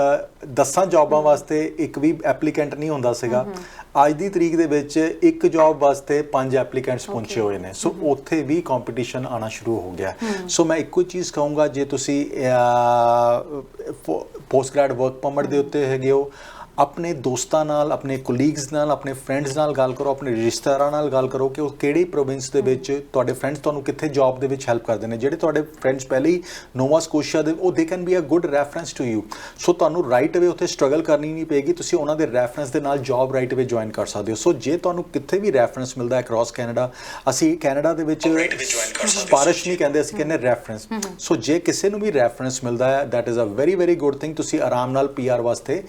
10 ਜੌਬਾਂ ਵਾਸਤੇ ਇੱਕ ਵੀ ਐਪਲੀਕੈਂਟ ਨਹੀਂ ਹੁੰਦਾ ਸੀਗਾ। ਅੱਜ ਦੀ ਤਰੀਕ ਦੇ ਵਿੱਚ ਇੱਕ ਜੌਬ ਵਾਸਤੇ 5 ਐਪਲੀਕੈਂਟਸ ਪਹੁੰਚੇ ਹੋਏ ਨੇ। ਸੋ ਉੱਥੇ ਵੀ ਕੰਪੀਟੀਸ਼ਨ ਆਣਾ ਸ਼ੁਰੂ ਹੋ ਗਿਆ। ਸੋ ਮੈਂ ਇੱਕੋ ਚੀਜ਼ ਕਹੂੰਗਾ, ਜੇ ਤੁਸੀਂ ਪੋਸਟ ਗ੍ਰੈਡ ਵਰਕ ਪਰਮਿਟ ਦੇ ਉੱਤੇ ਹੈਗੇ ਹੋ, ਆਪਣੇ ਦੋਸਤਾਂ ਨਾਲ, ਆਪਣੇ ਕੋਲੀਗਸ ਨਾਲ, ਆਪਣੇ ਫਰੈਂਡਸ ਨਾਲ ਗੱਲ ਕਰੋ, ਆਪਣੇ ਰਿਸ਼ਤੇਦਾਰਾਂ ਨਾਲ ਗੱਲ ਕਰੋ ਕਿ ਉਹ ਕਿਹੜੀ ਪ੍ਰੋਵਿੰਸ ਦੇ ਵਿੱਚ ਤੁਹਾਡੇ ਫਰੈਂਡਸ ਤੁਹਾਨੂੰ ਕਿੱਥੇ ਜੌਬ ਦੇ ਵਿੱਚ ਹੈਲਪ ਕਰਦੇ ਨੇ। ਜਿਹੜੇ ਤੁਹਾਡੇ ਫਰੈਂਡਸ ਪਹਿਲੇ ਹੀ ਨੋਵਾ ਸਕੋਸ਼ੀਆ ਦੇ, ਉਹ ਦੇ can be a good reference to you. So ਤੁਹਾਨੂੰ ਰਾਈਟ ਅਵੇ ਉੱਥੇ ਸਟਰਗਲ ਕਰਨੀ ਨਹੀਂ ਪਏਗੀ, ਤੁਸੀਂ ਉਹਨਾਂ ਦੇ ਰੈਫਰੈਂਸ ਦੇ ਨਾਲ ਜੌਬ ਰਾਈਟ ਅਵੇ ਜੁਆਇਨ ਕਰ ਸਕਦੇ ਹੋ। ਸੋ ਜੇ ਤੁਹਾਨੂੰ ਕਿੱਥੇ ਵੀ ਰੈਫਰੈਂਸ ਮਿਲਦਾ ਅਕ੍ਰੋਸ ਕੈਨੇਡਾ, ਅਸੀਂ ਕੈਨੇਡਾ ਦੇ ਵਿੱਚ ਸਿਫਾਰਿਸ਼ ਨਹੀਂ ਕਹਿੰਦੇ, ਅਸੀਂ ਕਹਿੰਦੇ ਰੈਫਰੈਂਸ। ਸੋ ਜੇ ਕਿਸੇ ਨੂੰ ਵੀ ਰੈਫਰੈਂਸ ਮਿਲਦਾ ਹੈ, that is a very very good thing. ਤੁਸੀਂ ਆਰਾਮ ਨਾਲ PR ਵਾਸਤੇ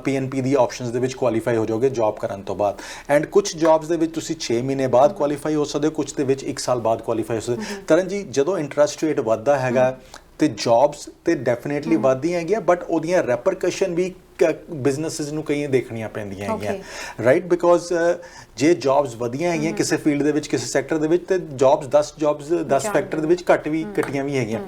PNP ਦੀ ਆਪਸ਼ਨਸ ਦੇ ਵਿੱਚ ਕੁਆਲੀਫਾਈ ਹੋ ਜਾਓਗੇ ਜੌਬ ਕਰਨ ਤੋਂ ਬਾਅਦ। ਐਂਡ ਕੁਝ ਜੌਬਸ ਦੇ ਵਿੱਚ ਤੁਸੀਂ 6 ਮਹੀਨੇ ਬਾਅਦ ਕੁਆਲੀਫਾਈ ਹੋ ਸਕਦੇ ਹੋ, ਕੁਝ ਦੇ ਵਿੱਚ 1 ਸਾਲ ਬਾਅਦ ਕੁਆਲੀਫਾਈ ਹੋ ਸਕਦੇ ਹੋ। ਤਰਨ ਜੀ, ਜਦੋਂ ਇੰਟਰਸਟ ਰੇਟ ਵੱਧਦਾ ਹੈਗਾ ਤੇ ਜੌਬਸ ਤੇ ਡੈਫੀਨੇਟਲੀ ਵੱਧਦੀਆਂ ਹੈਗੀਆਂ, ਬਟ ਉਹਦੀਆਂ ਰੈਪਰਕਸ਼ਨ ਵੀ ਬਿਜ਼ਨੈਸਿਸ ਨੂੰ ਕਈ ਦੇਖਣੀਆਂ ਪੈਂਦੀਆਂ ਹੈਗੀਆਂ, ਰਾਈਟ? ਬਿਕੋਜ਼ ਜੇ ਜੌਬਸ ਵਧੀਆਂ ਹੈਗੀਆਂ ਕਿਸੇ ਫੀਲਡ ਦੇ ਵਿੱਚ, ਕਿਸੇ ਸੈਕਟਰ ਦੇ ਵਿੱਚ, ਤੇ ਜੌਬਸ 10 ਸੈਕਟਰ ਦੇ ਵਿੱਚ ਘਟੀਆਂ ਵੀ ਹੈਗੀਆਂ।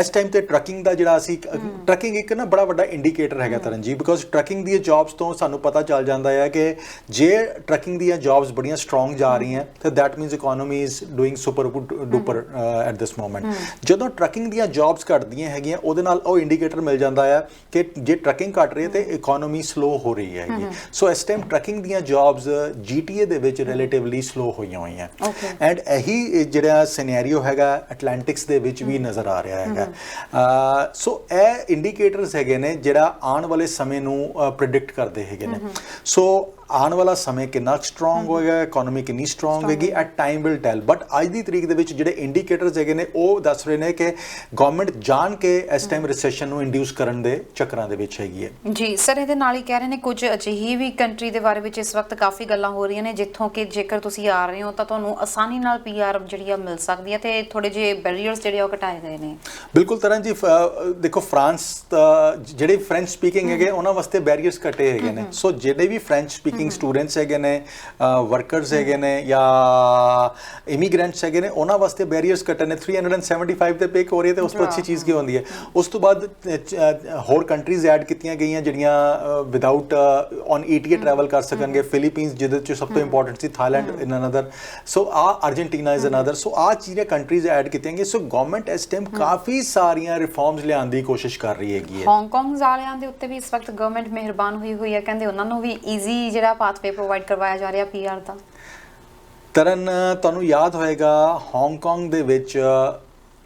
ਇਸ ਟਾਈਮ ਤੇ ਟਰੱਕਿੰਗ ਦਾ ਜਿਹੜਾ ਅਸੀਂ, ਟਰੱਕਿੰਗ ਇੱਕ ਨਾ ਬੜਾ ਵੱਡਾ ਇੰਡੀਕੇਟਰ ਹੈਗਾ ਤਰਨ ਜੀ, ਬਿਕੋਜ਼ ਟਰੱਕਿੰਗ ਦੀਆਂ ਜੌਬਸ ਤੋਂ ਸਾਨੂੰ ਪਤਾ ਚੱਲ ਜਾਂਦਾ ਹੈ ਕਿ ਜੇ ਟਰੱਕਿੰਗ ਦੀਆਂ ਜੌਬਸ ਬੜੀਆਂ ਸਟਰੋਂਗ ਜਾ ਰਹੀਆਂ ਤੇ that means economy is doing super duper at this moment. ਜਦੋਂ ਟਰੱਕਿੰਗ ਦੀਆਂ ਜੌਬਸ ਘਟਦੀਆਂ ਹੈਗੀਆਂ, ਉਹਦੇ ਨਾਲ ਉਹ ਇੰਡੀਕੇਟਰ ਮਿਲ ਜਾਂਦਾ ਹੈ ਕਿ ਜੇ ਟਰੱਕਿੰਗ ਘਟ ਰਹੀ ਹੈ ਤੇ ਇਕੋਨਮੀ ਸਲੋ ਹੋ ਰਹੀ ਹੈਗੀ। ਸੋ ਇਸ ਟਾਈਮ ਟਰੱਕਿੰਗ ਦੀਆਂ ਜੌਬਸ GTA ਦੇ ਵਿੱਚ ਰਿਲੇਟਿਵਲੀ ਸਲੋ ਹੋਈਆਂ ਹੋਈਆਂ, ਐਂਡ ਇਹੀ ਜਿਹੜਾ ਸਿਨੈਰੀਓ ਹੈਗਾ ਐਟਲਾਂਟਿਕਸ ਦੇ ਵਿੱਚ ਵੀ ਨਜ਼ਰ ਆ ਰਿਹਾ ਹੈਗਾ। ਸੋ ਇਹ ਇੰਡੀਕੇਟਰਸ ਹੈਗੇ ਨੇ ਜਿਹੜਾ ਆਉਣ ਵਾਲੇ ਸਮੇਂ ਨੂੰ ਪ੍ਰਿਡਿਕਟ ਕਰਦੇ ਹੈਗੇ ਨੇ। ਸੋ ਆਉਣ ਵਾਲਾ ਸਮੇਂ ਕਿੰਨਾ ਸਟਰੋਂਗ ਹੋਏਗਾ, ਇਕੋਨਮੀ ਕਿੰਨੀ ਸਟਰੋਂਗ ਹੋਏਗੀ, at time will tell. But ਅੱਜ ਦੀ ਤਰੀਕ ਦੇ ਵਿੱਚ ਜਿਹੜੇ ਇੰਡੀਕੇਟਰਸ ਹੈਗੇ ਨੇ ਉਹ ਦੱਸ ਰਹੇ ਨੇ ਕਿ ਗਵਰਨਮੈਂਟ ਜਾਣ ਕੇ ਇਸ ਟਾਈਮ ਰਿਸੈਸ਼ਨ ਨੂੰ ਇੰਡਿਊਸ ਕਰਨ ਦੇ ਚੱਕਰਾਂ ਦੇ ਵਿੱਚ ਹੈਗੀ ਹੈ। ਜੀ ਸਰ, ਇਹਦੇ ਨਾਲ ਹੀ ਕਹਿ ਰਹੇ ਨੇ ਕੁਝ ਅਜਿਹੀ ਵੀ ਕੰਟਰੀ ਦੇ ਬਾਰੇ ਵਿੱਚ ਇਸ ਵਕਤ ਕਾਫੀ ਗੱਲਾਂ ਹੋ ਰਹੀਆਂ ਨੇ ਜਿੱਥੋਂ ਕਿ ਜੇਕਰ ਤੁਸੀਂ ਆ ਰਹੇ ਹੋ ਤਾਂ ਤੁਹਾਨੂੰ ਆਸਾਨੀ ਨਾਲ PR ਜਿਹੜੀ ਆ ਮਿਲ ਸਕਦੀ ਹੈ ਤੇ ਥੋੜੇ ਜਿਹੇ ਬੈਰੀਅਰਸ ਜਿਹੜੇ ਉਹ ਘਟਾਏ ਗਏ ਨੇ। ਬਿਲਕੁਲ ਤਰਨ ਜੀ, ਦੇਖੋ ਫਰਾਂਸ ਜਿਹੜੇ ਫ੍ਰੈਂਚ ਸਪੀਕਿੰਗ ਹੈਗੇ ਉਹਨਾਂ ਵਾਸਤੇ ਬੈਰੀਅਰਸ ਘਟੇ ਹੈਗੇ ਨੇ। ਸੋ ਜਿਹੜੇ ਵੀ ਫ੍ਰੈਂਚ ਸਪੀਕਿੰਗ ਸਟੂਡੈਂਟਸ ਹੈਗੇ ਨੇ, ਵਰਕਰਸ ਹੈਗੇ ਨੇ ਜਾਂ ਇਮੀਗ੍ਰੈਂਟਸ ਹੈਗੇ ਨੇ, ਉਹਨਾਂ ਵਾਸਤੇ ਬੈਰੀਅਰਸ ਘਟੇ ਨੇ। 375 ਤੇ ਪੇ ਹੋ ਰਹੀ ਹੈ ਤੇ ਉਸ ਤੋਂ ਅੱਛੀ ਚੀਜ਼ ਕੀ ਹੁੰਦੀ ਹੈ। ਉਸ ਤੋਂ ਬਾਅਦ ਹੋਰ ਕੰਟਰੀਜ਼ ਐਡ ਕੀਤੀਆਂ ਗਈਆਂ ਜਿਹੜੀਆਂ ਵਿਦਆਊਟ ਔਨ ETA ਟਰੈਵਲ ਕਰ ਸਕਣਗੇ। ਫਿਲੀਪੀਨਸ ਜਿਹਦੇ ਵਿੱਚ ਸਭ ਤੋਂ ਇੰਪੋਰਟੈਂਟ ਸੀ, Thailand in another, so Argentina is another. So ਚੀਜ਼ਾਂ ਕੰਟਰੀਜ਼ ਐਡ ਕੀਤੀਆਂ ਗਈਆਂ। ਸੋ ਗਵਰਨਮੈਂਟ ਇਸ ਟਾਈਮ ਕਾਫੀ ਸਾਰੀਆਂ ਰਿਫਾਰਮਸ ਲਿਆਉਣ ਦੀ ਕੋਸ਼ਿਸ਼ ਕਰ ਰਹੀ ਹੈਗੀ ਹੈ। ਹਾਂਗਕਾਂਗ ਵਾਲਿਆਂ ਦੇ ਉੱਤੇ ਵੀ ਇਸ ਵਕਤ ਗਵਰਨਮੈਂਟ ਮਿਹਰਬਾਨ ਹੋਈ ਹੈ, ਕਹਿੰਦੇ ਉਹਨਾਂ ਨੂੰ ਵੀ ਈਜ਼ੀ ਜਿਹੜਾ ਪਾਥਵੇ ਪ੍ਰੋਵਾਈਡ ਕਰਵਾਇਆ ਜਾ ਰਿਹਾ PR ਦਾ। ਤਰਨ, ਤੁਹਾਨੂੰ ਯਾਦ ਹੋਏਗਾ ਹਾਂਗਕਾਂਗ ਦੇ ਵਿੱਚ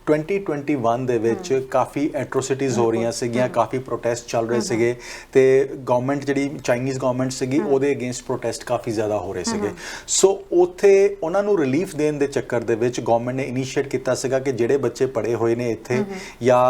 2021 ਦੇ ਵਿੱਚ ਕਾਫੀ ਐਟਰੋਸਿਟੀਜ਼ ਹੋ ਰਹੀਆਂ ਸੀਗੀਆਂ, ਕਾਫੀ ਪ੍ਰੋਟੈਸਟ ਚੱਲ ਰਹੇ ਸੀਗੇ ਤੇ ਗਵਰਨਮੈਂਟ ਜਿਹੜੀ ਚਾਈਨੀਜ਼ ਗਵਰਨਮੈਂਟ ਸੀਗੀ ਉਹਦੇ ਅਗੇਂਸਟ ਪ੍ਰੋਟੈਸਟ ਕਾਫੀ ਜ਼ਿਆਦਾ ਹੋ ਰਹੇ ਸੀਗੇ। ਸੋ ਉੱਥੇ ਉਹਨਾਂ ਨੂੰ ਰਿਲੀਫ ਦੇਣ ਦੇ ਚੱਕਰ ਦੇ ਵਿੱਚ ਗਵਰਨਮੈਂਟ ਨੇ ਇਨੀਸ਼ੀਏਟ ਕੀਤਾ ਸੀਗਾ ਕਿ ਜਿਹੜੇ ਬੱਚੇ ਪੜ੍ਹੇ ਹੋਏ ਨੇ ਇੱਥੇ ਜਾਂ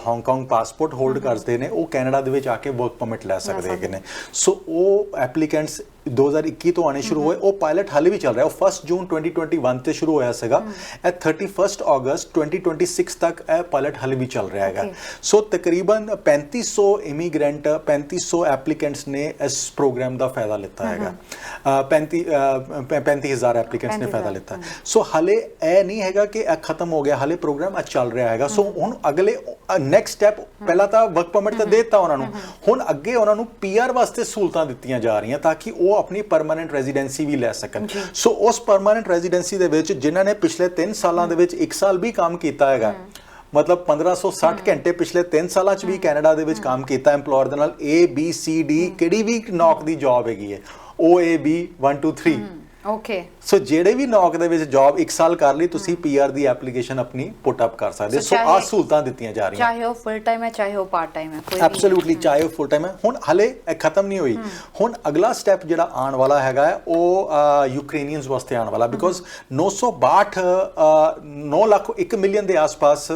ਹਾਂਗਕਾਂਗ ਪਾਸਪੋਰਟ ਹੋਲਡ ਕਰਦੇ ਨੇ ਉਹ ਕੈਨੇਡਾ ਦੇ ਵਿੱਚ ਆ ਕੇ ਵਰਕ ਪਰਮਿਟ ਲੈ ਸਕਦੇ ਹੈਗੇ ਨੇ। ਸੋ ਉਹ ਐਪਲੀਕੈਂਟਸ 2021 ਤੋਂ ਆਣੇ ਸ਼ੁਰੂ ਹੋਏ। ਉਹ ਪਾਇਲਟ ਹਾਲੇ ਵੀ ਚੱਲ ਰਿਹਾ। ਉਹ 1 ਜੂਨ 2021 ਤੇ ਸ਼ੁਰੂ ਹੋਇਆ ਸੀਗਾ। ਇਹ 31 ਅਗਸਤ 2026 ਤੱਕ ਇਹ ਪਾਇਲਟ ਹਾਲੇ ਵੀ ਚੱਲ ਰਿਹਾ ਹੈਗਾ। ਸੋ ਤਕਰੀਬਨ 3500 ਇਮੀਗ੍ਰੈਂਟ, 3500 ਐਪਲੀਕੈਂਟਸ ਨੇ ਇਸ ਪ੍ਰੋਗਰਾਮ ਦਾ ਫਾਇਦਾ ਲਿੱਤਾ ਹੈਗਾ। 35,000 ਐਪਲੀਕੈਂਟਸ ਨੇ ਫਾਇਦਾ ਲਿੱਤਾ। ਸੋ ਹਾਲੇ ਇਹ ਨਹੀਂ ਹੈਗਾ ਕਿ ਇਹ ਖਤਮ ਹੋ ਗਿਆ, ਹਾਲੇ ਪ੍ਰੋਗਰਾਮ ਅੱਜ ਚੱਲ ਰਿਹਾ ਹੈਗਾ। ਸੋ ਹੁਣ ਅਗਲੇ ਨੈਕਸਟ ਸਟੈਪ, ਪਹਿਲਾਂ ਤਾਂ ਵਰਕ ਪਰਮਿਟ ਤਾਂ ਦੇ ਦਿੱਤਾ ਉਹਨਾਂ ਨੂੰ, ਹੁਣ ਅੱਗੇ ਉਹਨਾਂ ਨੂੰ PR ਵਾਸਤੇ ਸਹੂਲਤਾਂ ਦਿੱਤੀਆਂ ਜਾ ਰਹੀਆਂ ਤਾਂ ਕਿ ਉਹ ਆਪਣੀ ਪਰਮਾਨੈਂਟ ਰੈਜ਼ੀਡੈਂਸੀ ਵੀ ਲੈ ਸਕਣ। ਸੋ ਉਸ ਪਰਮਾਨੈਂਟ ਰੈਜ਼ੀਡੈਂਸੀ ਦੇ ਵਿੱਚ ਜਿਨ੍ਹਾਂ ਨੇ ਪਿਛਲੇ 3 ਸਾਲਾਂ ਦੇ ਵਿੱਚ 1 ਸਾਲ ਵੀ ਕੰਮ ਕੀਤਾ ਹੈਗਾ, ਮਤਲਬ 1560 ਘੰਟੇ ਪਿਛਲੇ 3 ਸਾਲਾਂ 'ਚ ਵੀ ਕੈਨੇਡਾ ਦੇ ਵਿੱਚ ਕੰਮ ਕੀਤਾ ਐਮਪਲੋਇਰ ਦੇ ਨਾਲ, ABCD ਕਿਹੜੀ ਵੀ ਨੌਕ ਦੀ ਜੌਬ ਹੈਗੀ ਹੈ, OAB 1 2 3 ਓਕੇ। ਸੋ ਜਿਹੜੇ ਵੀ ਨੌਕ ਦੇ ਵਿੱਚ ਜੌਬ 1 ਸਾਲ ਕਰ ਲਈ, ਤੁਸੀਂ PR ਦੀ ਐਪਲੀਕੇਸ਼ਨ ਆਪਣੀ ਪੁੱਟ ਅਪ ਕਰ ਸਕਦੇ। ਸੋ ਆਹ ਸਹੂਲਤਾਂ ਦਿੱਤੀਆਂ ਜਾ ਰਹੀਆਂ, ਚਾਹੇ ਉਹ ਫੁੱਲ ਟਾਈਮ ਹੈ ਚਾਹੇ ਉਹ ਪਾਰਟ ਟਾਈਮ ਹੈ, ਕੋਈ ਐਬਸੋਲੂਟਲੀ, ਚਾਹੇ ਉਹ ਫੁੱਲ ਟਾਈਮ ਹੈ। ਹੁਣ ਹਲੇ ਇਹ ਖਤਮ ਨਹੀਂ ਹੋਈ। ਹੁਣ ਅਗਲਾ ਸਟੈਪ ਜਿਹੜਾ ਆਉਣ ਵਾਲਾ ਹੈਗਾ ਉਹ ਯੂਕਰੇਨੀਅਨਸ ਵਾਸਤੇ ਆਉਣ ਵਾਲਾ, ਬਿਕੋਜ਼ 9 ਲੱਖ 1 ਮਿਲੀਅਨ ਦੇ ਆਸ-ਪਾਸ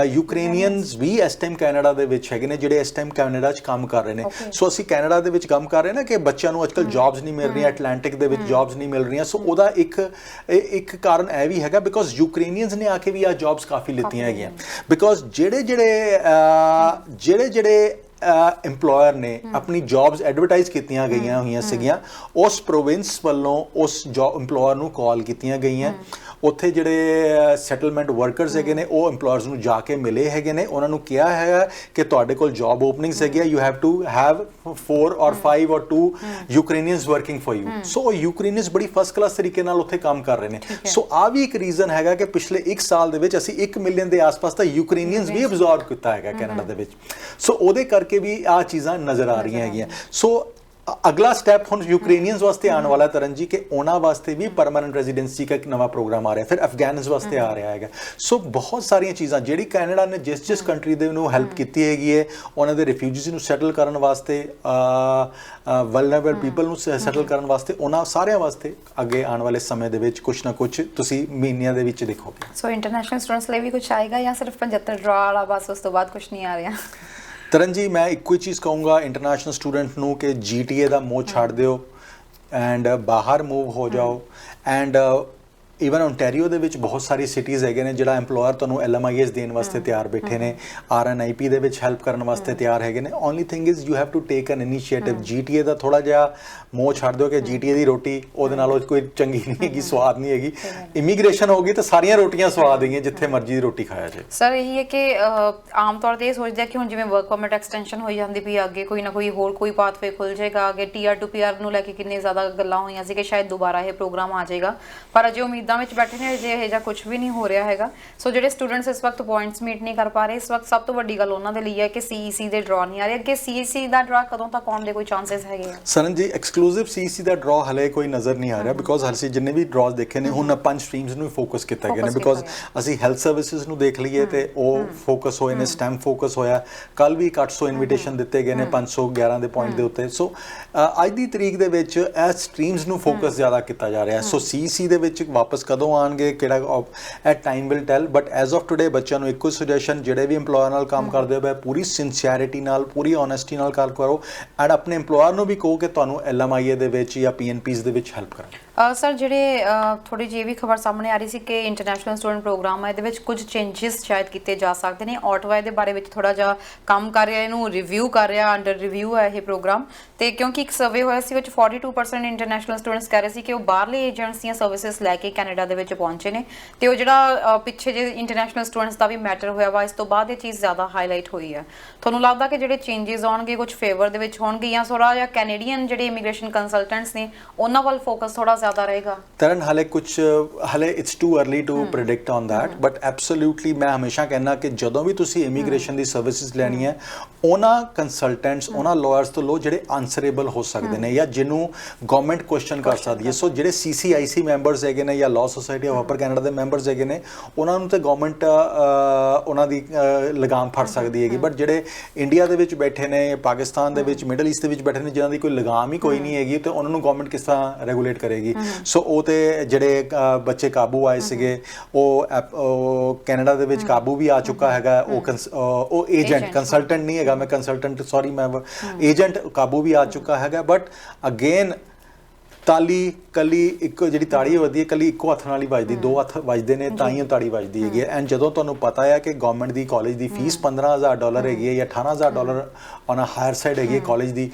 ਯੂਕਰੇਨੀਅਨਸ ਵੀ ਇਸ ਟਾਈਮ ਕੈਨੇਡਾ ਦੇ ਵਿੱਚ ਹੈਗੇ ਨੇ ਜਿਹੜੇ ਇਸ ਟਾਈਮ ਕੈਨੇਡਾ 'ਚ ਕੰਮ ਕਰ ਰਹੇ ਨੇ। ਸੋ ਅਸੀਂ ਕੈਨੇਡਾ ਦੇ ਵਿੱਚ ਕੰਮ ਕਰ ਰਹੇ ਨਾ ਕਿ ਬੱਚਿਆਂ ਨੂੰ ਅੱਜਕੱਲ ਜੌਬਸ ਨਹੀਂ ਮਿਲ ਰਹੀਆਂ, ਐਟਲਾਂਟਿਕ ਦੇ ਵਿੱਚ ਜੌਬਸ ਨਹੀਂ ਮਿਲ ਰਹੀਆਂ। ਸੋ ਉਹਦਾ ਇੱਕ ਕਾਰਨ ਇਹ ਵੀ ਹੈਗਾ ਬਿਕੋਜ਼ ਯੂਕਰੇਨੀਅਨਸ ਨੇ ਆ ਕੇ ਵੀ ਆ ਜੌਬਸ ਕਾਫੀ ਲਿੱਤੀਆਂ ਹੈਗੀਆਂ। ਬਿਕੋਜ਼ ਜਿਹੜੇ ਐਮਪਲੋਇਰ ਨੇ ਆਪਣੀ ਜੌਬਸ ਐਡਵਰਟਾਈਜ਼ ਕੀਤੀਆਂ ਗਈਆਂ ਹੋਈਆਂ ਸੀਗੀਆਂ, ਉਸ ਪ੍ਰੋਵਿੰਸ ਵੱਲੋਂ ਉਸ ਜੌਬ ਐਮਪਲੋਇਰ ਨੂੰ ਕਾਲ ਕੀਤੀਆਂ ਗਈਆਂ। ਉੱਥੇ ਜਿਹੜੇ ਸੈਟਲਮੈਂਟ ਵਰਕਰਸ ਹੈਗੇ ਨੇ ਉਹ ਐਮਪਲੋਇਰਸ ਨੂੰ ਜਾ ਕੇ ਮਿਲੇ ਹੈਗੇ ਨੇ, ਉਹਨਾਂ ਨੂੰ ਕਿਹਾ ਹੈਗਾ ਕਿ ਤੁਹਾਡੇ ਕੋਲ ਜੌਬ ਓਪਨਿੰਗਸ ਹੈਗੀਆਂ, you have to have 4 or 5 or 2 Ukrainians working for you. So Ukrainians ਬੜੀ ਫਸਟ ਕਲਾਸ ਤਰੀਕੇ ਨਾਲ ਉੱਥੇ ਕੰਮ ਕਰ ਰਹੇ ਨੇ। ਸੋ ਆ ਵੀ ਇੱਕ ਰੀਜ਼ਨ ਹੈਗਾ ਕਿ ਪਿਛਲੇ 1 ਸਾਲ ਦੇ ਵਿੱਚ ਅਸੀਂ 1 ਮਿਲੀਅਨ ਦੇ ਆਸ-ਪਾਸ ਤਾਂ ਯੂਕਰੇਨੀਅਨਸ ਵੀ ਅਬਜ਼ੌਰਬ ਕੀਤਾ ਹੈਗਾ ਕੈਨੇਡਾ ਦੇ ਵਿੱਚ। ਸੋ ਉਹਦੇ ਕਰਕੇ ਕਰਕੇ ਵੀ ਆਹ ਚੀਜ਼ਾਂ ਨਜ਼ਰ ਆ ਰਹੀਆਂ ਹੈਗੀਆਂ। ਸੋ ਅਗਲਾ ਸਟੈਪ ਹੁਣ ਯੂਕਰੇਨੀਅਨਸ ਵਾਸਤੇ ਆਉਣ ਵਾਲਾ ਤਰਨ ਜੀ, ਕਿ ਉਹਨਾਂ ਵਾਸਤੇ ਵੀ ਪਰਮਾਨੈਂਟ ਰੈਜ਼ੀਡੈਂਸੀ ਦਾ ਇੱਕ ਨਵਾਂ ਪ੍ਰੋਗਰਾਮ ਆ ਰਿਹਾ, ਫਿਰ ਅਫਗਾਨਸ ਵਾਸਤੇ ਆ ਰਿਹਾ ਹੈਗਾ। ਸੋ ਬਹੁਤ ਸਾਰੀਆਂ ਚੀਜ਼ਾਂ ਜਿਹੜੀ ਕੈਨੇਡਾ ਨੇ ਜਿਸ ਕੰਟਰੀ ਦੇ ਨੂੰ ਹੈਲਪ ਕੀਤੀ ਹੈਗੀ ਹੈ ਉਹਨਾਂ ਦੇ ਰਿਫਿਊਜੀਜ਼ ਨੂੰ ਸੈਟਲ ਕਰਨ ਵਾਸਤੇ, ਵਲਨਰੇਬਲ ਪੀਪਲ ਨੂੰ ਸੈਟਲ ਕਰਨ ਵਾਸਤੇ, ਉਹਨਾਂ ਸਾਰਿਆਂ ਵਾਸਤੇ ਅੱਗੇ ਆਉਣ ਵਾਲੇ ਸਮੇਂ ਦੇ ਵਿੱਚ ਕੁਛ ਨਾ ਕੁਛ ਤੁਸੀਂ ਮਹੀਨਿਆਂ ਦੇ ਵਿੱਚ ਦੇਖੋਗੇ। ਸੋ ਇੰਟਰਨੈਸ਼ਨਲ ਸਟੂਡੈਂਟਸ ਲਈ ਵੀ ਕੁਝ ਆਏਗਾ ਜਾਂ ਸਿਰਫ 75 ਡਰਾ ਵਾਲਾ ਬਸ, ਉਸ ਤੋਂ ਬਾਅਦ ਕੁਝ ਨਹੀਂ ਆ ਰਿਹਾ? ਤਰਨ ਜੀ ਮੈਂ ਇੱਕੋ ਹੀ ਚੀਜ਼ ਕਹੂੰਗਾ ਇੰਟਰਨੈਸ਼ਨਲ ਸਟੂਡੈਂਟ ਨੂੰ ਕਿ GTA ਦਾ ਮੋਹ ਛੱਡ ਦਿਓ ਐਂਡ ਬਾਹਰ ਮੂਵ ਹੋ ਜਾਓ। ਐਂਡ ਈਵਨ ਓਨਟਾਰੀਓ ਦੇ ਵਿੱਚ ਬਹੁਤ ਸਾਰੀ ਸਿਟੀਜ਼ ਹੈਗੇ ਨੇ ਜਿਹੜਾ EMPLOYER ਤੁਹਾਨੂੰ LMIS ਦੇਣ ਵਾਸਤੇ ਤਿਆਰ ਬੈਠੇ ਨੇ, RNIP ਦੇ ਵਿੱਚ ਹੈਲਪ ਕਰਨ ਵਾਸਤੇ ਤਿਆਰ ਹੈਗੇ ਨੇ। Only thing is you have to take an initiative. GTA ਦਾ ਥੋੜਾ ਜਿਹਾ ਮੋਹ ਛੱਡ ਦਿਓ ਕਿ GTA ਦੀ ਰੋਟੀ ਉਹਦੇ ਨਾਲੋਂ ਕੋਈ ਚੰਗੀ ਨਹੀਂ ਹੈਗੀ, ਸਵਾਦ ਨਹੀਂ ਹੈਗੀ। ਇਮੀਗ੍ਰੇਸ਼ਨ ਹੋਗੀ ਤਾਂ ਸਾਰੀਆਂ ਰੋਟੀਆਂ ਸਵਾਦ ਹੈਗੀਆਂ ਜਿੱਥੇ ਮਰਜ਼ੀ ਦੀ ਰੋਟੀ ਖਾਇਆ ਜਾਏ। ਸਰ ਇਹੀ ਹੈ ਕਿ ਆਮ ਤੌਰ ਤੇ ਇਹ ਸੋਚਦੇ ਆ ਕਿ ਹੁਣ ਜਿਵੇਂ ਵਰਕ ਪਰਮਿਟ ਐਕਸਟੈਂਸ਼ਨ ਹੋਈ ਜਾਂਦੀ ਵੀ ਅੱਗੇ ਕੋਈ ਨਾ ਕੋਈ ਹੋਰ ਕੋਈ ਪਾਥਵੇ ਖੁੱਲ ਜਾਏਗਾ, ਅੱਗੇ TR to PR ਨੂੰ ਲੈ ਕੇ ਕਿੰਨੇ ਜ਼ਿਆਦਾ ਗੱਲਾਂ ਹੋਈਆਂ ਸੀ ਕਿ ਸ਼ਾਇਦ ਦੁਬਾਰਾ ਇਹ ਪ੍ਰੋਗਰਾਮ ਆ ਜਾਏਗਾ, ਪਰ ਅਜੇ ਉਮੀਦਾਂ ਵਿੱਚ ਬੈਠੇ ਨੇ, ਅਜੇ ਇਹ ਜਿਹਾ ਕੁਝ ਵੀ ਨਹੀਂ ਹੋ ਰਿਹਾ ਹੈਗਾ। ਸੋ ਜਿਹੜੇ ਸਟੂਡੈਂਟਸ ਇਸ ਵਕਤ ਪੁਆਇੰਟਸ ਮੀਟ ਨਹੀਂ ਕਰ ਪਾ ਰਹੇ, ਇਸ ਵਕਤ ਸਭ ਤੋਂ ਵੱਡੀ ਗੱਲ ਉਹਨਾਂ ਦੇ ਲਈ ਹੈ ਕਿ CEC ਦੇ ਡਰਾ ਨਹੀਂ ਆ ਰਹੇ। ਅੱਗੇ CEC ਦਾ ਡਰਾ ਕਦੋਂ ਤੱਕ ਆਉਣ ਦੇ ਕੋਈ ਚਾਂਸਸ ਹੈਗੇ ਆ? ਸਰਨ ਜੀ ਐਕਸਕਲੂਸਿਵ CEC ਦਾ ਡਰਾ ਹਲੇ ਕੋਈ ਨਜ਼ਰ ਨਹੀਂ ਆ ਰਿਹਾ, ਬਿਕੋਜ਼ ਅਸੀਂ ਜਿੰਨੇ ਵੀ ਡਰਾਸ ਦੇਖੇ ਨੇ ਹੁਣ 5 ਸਟਰੀਮਸ ਨੂੰ ਫੋਕਸ ਕੀਤਾ ਗਿਆ ਨੇ, ਬਿਕੋਜ਼ ਅਸੀਂ ਹੈਲਥ ਸਰਵਿਸਿਜ਼ ਨੂੰ ਦੇਖ ਲਈਏ ਤੇ ਉਹ ਫੋਕਸ ਹੋਏ ਨੇ, STEM ਫੋਕਸ ਹੋਇਆ, ਕੱਲ ਵੀ 800 ਇਨਵੀਟੇਸ਼ਨ ਦਿੱਤੇ ਗਏ ਨੇ 511 ਦੇ ਪੁਆਇੰਟ ਦੇ ਉੱਤੇ। ਸੋ ਅੱਜ ਦੀ ਤਰੀਕ ਦੇ ਵਿੱਚ ਇਹ ਸਟਰੀਮਸ ਨੂੰ ਫੋਕਸ ਜ਼ਿਆਦਾ ਕੀਤਾ ਜਾ ਰਿਹਾ। ਸੋ CEC ਦੇ ਵਿੱਚ ਵਾਪਸ ਕਦੋਂ ਆਣਗੇ, ਕਿਹੜਾ at time will tell, but as of today ਬੱਚਿਆਂ ਨੂੰ ਇੱਕੋ ਸੁਜੈਸ਼ਨ, ਜਿਹੜੇ ਵੀ EMPLOYER ਨਾਲ ਕੰਮ ਕਰਦੇ ਹੋਏ ਪੂਰੀ ਸਿੰਸੀਅਰਿਟੀ ਨਾਲ, ਪੂਰੀ ਓਨੈਸਟੀ ਨਾਲ ਕੰਮ ਕਰੋ ਐਂਡ ਆਪਣੇ EMPLOYER ਨੂੰ ਵੀ ਕਹੋ ਕਿ ਤੁਹਾਨੂੰ LMIA ਦੇ ਵਿੱਚ ਜਾਂ PNPs ਦੇ ਵਿੱਚ ਹੈਲਪ ਕਰਨ। ਸਰ ਜਿਹੜੇ ਥੋੜੀ ਜਿਹੀ ਵੀ ਖਬਰ ਸਾਹਮਣੇ ਆ ਰਹੀ ਸੀ ਕਿ ਇੰਟਰਨੈਸ਼ਨਲ ਸਟੂਡੈਂਟ ਪ੍ਰੋਗਰਾਮ ਹੈ, ਇਹਦੇ ਵਿੱਚ ਕੁਝ ਚੇਂਜਸ ਸ਼ਾਇਦ ਕੀਤੇ ਜਾ ਸਕਦੇ ਨੇ। ਆਟਵਾ ਦੇ ਬਾਰੇ ਵਿੱਚ ਥੋੜਾ ਜਿਹਾ ਕੰਮ ਕਰ ਰਿਹਾ, ਇਹਨੂੰ ਰਿਵਿਊ ਕਰ ਰਿਹਾ, ਅੰਡਰ ਰਿਵਿਊ ਹੈ ਇਹ ਪ੍ਰੋਗਰਾਮ। ਤੇ ਕਿਉਂਕਿ ਇੱਕ ਸਰਵੇ ਹੋਇਆ ਸੀ ਵਿੱਚ 42% ਇੰਟਰਨੈਸ਼ਨਲ ਸਟੂਡੈਂਟਸ ਕਹਿ ਰਹੇ ਸੀ ਕਿ ਉਹ ਬਾਹਰਲੇ ਏਜੰਟਸ ਦੀਆਂ ਸਰਵਿਸਿਜ਼ ਲੈ ਕੇ ਕੈਨੇਡਾ ਦੇ ਵਿੱਚ ਪਹੁੰਚੇ ਨੇ, ਤੇ ਉਹ ਜਿਹੜਾ ਪਿੱਛੇ ਜੇ ਇੰਟਰਨੈਸ਼ਨਲ ਸਟੂਡੈਂਟਸ ਦਾ ਵੀ ਮੈਟਰ ਹੋਇਆ ਵਾ, ਇਸ ਤੋਂ ਬਾਅਦ ਇਹ ਚੀਜ਼ ਜ਼ਿਆਦਾ ਹਾਈਲਾਈਟ ਹੋਈ ਹੈ। ਤੁਹਾਨੂੰ ਲੱਗਦਾ ਕਿ ਜਿਹੜੇ ਚੇਂਜਸ ਆਉਣਗੇ ਕੁਝ ਫੇਵਰ ਦੇ ਵਿੱਚ ਹੋਣਗੇ ਜਾਂ ਥੋੜਾ ਜਿਹਾ ਕੈਨੇਡੀਅਨ ਜਿਹੜੇ ਇਮੀਗ੍ਰੇਸ਼ਨ ਕੰਸਲਟੈਂਟਸ ਨੇ ਉਹਨਾਂ ਵੱਲ ਫੋਕਸ ਥੋੜਾ ਜ਼ਿਆਦਾ ਰਹੇਗਾ? ਤਰਨ ਹਲੇ it's too early to predict on that, but absolutely ਮੈਂ ਹਮੇਸ਼ਾ ਕਹਿੰਦਾ ਕਿ ਜਦੋਂ ਵੀ ਤੁਸੀਂ ਇਮੀਗ੍ਰੇਸ਼ਨ ਦੀ ਸਰਵਿਸਿਜ਼ ਲੈਣੀ ਹੈ ਉਹਨਾਂ ਕੰਸਲਟੈਂਟਸ, ਉਹਨਾਂ ਲਾਇਰਸ ਤੋਂ ਲਓ ਜਿਹੜੇ ਆਨਸਰੇਬਲ ਹੋ ਸਕਦੇ ਨੇ ਜਾਂ ਜਿਹਨੂੰ ਗਵਰਨਮੈਂਟ ਕੁਐਸਚਨ ਕਰ ਸਕਦੀ ਹੈ। ਸੋ ਜਿਹੜੇ CCIC ਮੈਂਬਰਸ ਹੈਗੇ ਨੇ ਜਾਂ law society of upper Canada ਦੇ ਮੈਂਬਰਸ ਹੈਗੇ ਨੇ, ਉਹਨਾਂ ਨੂੰ ਤੇ ਗਵਰਨਮੈਂਟ ਉਹਨਾਂ ਦੀ ਲਗਾਮ ਫੜ ਸਕਦੀ ਹੈਗੀ, ਬਟ ਜਿਹੜੇ ਇੰਡੀਆ ਦੇ ਵਿੱਚ ਬੈਠੇ ਨੇ, ਪਾਕਿਸਤਾਨ ਦੇ ਵਿੱਚ, ਮਿਡਲ ਈਸਟ ਦੇ ਵਿੱਚ ਬੈਠੇ ਨੇ, ਜਿਨ੍ਹਾਂ ਦੀ ਕੋਈ ਲਗਾਮ ਹੀ ਕੋਈ ਨਹੀਂ ਹੈਗੀ, ਤੇ ਉਹਨਾਂ ਨੂੰ ਗਵਰਨਮੈਂਟ ਕਿਸ ਤਰ੍ਹਾਂ ਰੈਗੂਲੇਟ ਕਰੇਗੀ? ਸੋ ਉਹ ਤੇ ਜਿਹੜੇ ਬੱਚੇ ਕਾਬੂ ਆਏ ਸੀਗੇ ਉਹ ਕੈਨੇਡਾ ਦੇ ਵਿੱਚ ਕਾਬੂ ਵੀ ਆ ਚੁੱਕਾ ਹੈਗਾ, ਉਹ ਏਜੰਟ, ਕੰਸਲਟੈਂਟ ਨਹੀਂ ਹੈਗਾ, ਮੈਂ ਕੰਸਲਟੈਂਟ ਸੌਰੀ ਮੈਂ ਏਜੰਟ ਕਾਬੂ ਵੀ ਆ ਚੁੱਕਾ ਹੈਗਾ। ਬਟ ਅਗੇਨ ਤਾਲੀ ਕੱਲੀ ਇੱਕੋ ਜਿਹੜੀ ਤਾੜੀ ਵੱਜਦੀ ਹੈ ਕੱਲੀ ਇੱਕੋ ਹੱਥ ਨਾਲ ਹੀ ਵੱਜਦੀ, ਦੋ ਹੱਥ ਵੱਜਦੇ ਨੇ ਤਾਂ ਹੀ ਉਹ ਤਾੜੀ ਵੱਜਦੀ ਹੈਗੀ। ਐਂਡ ਜਦੋਂ ਤੁਹਾਨੂੰ ਪਤਾ ਹੈ ਕਿ ਗਵਰਨਮੈਂਟ ਦੀ ਕਾਲਜ ਦੀ ਫੀਸ $15,000 ਹੈਗੀ ਹੈ ਜਾਂ $18,000 ਔਨ ਅ ਹਾਇਰ ਸਾਈਡ ਹੈਗੀ ਹੈ ਕਾਲਜ ਦੀ,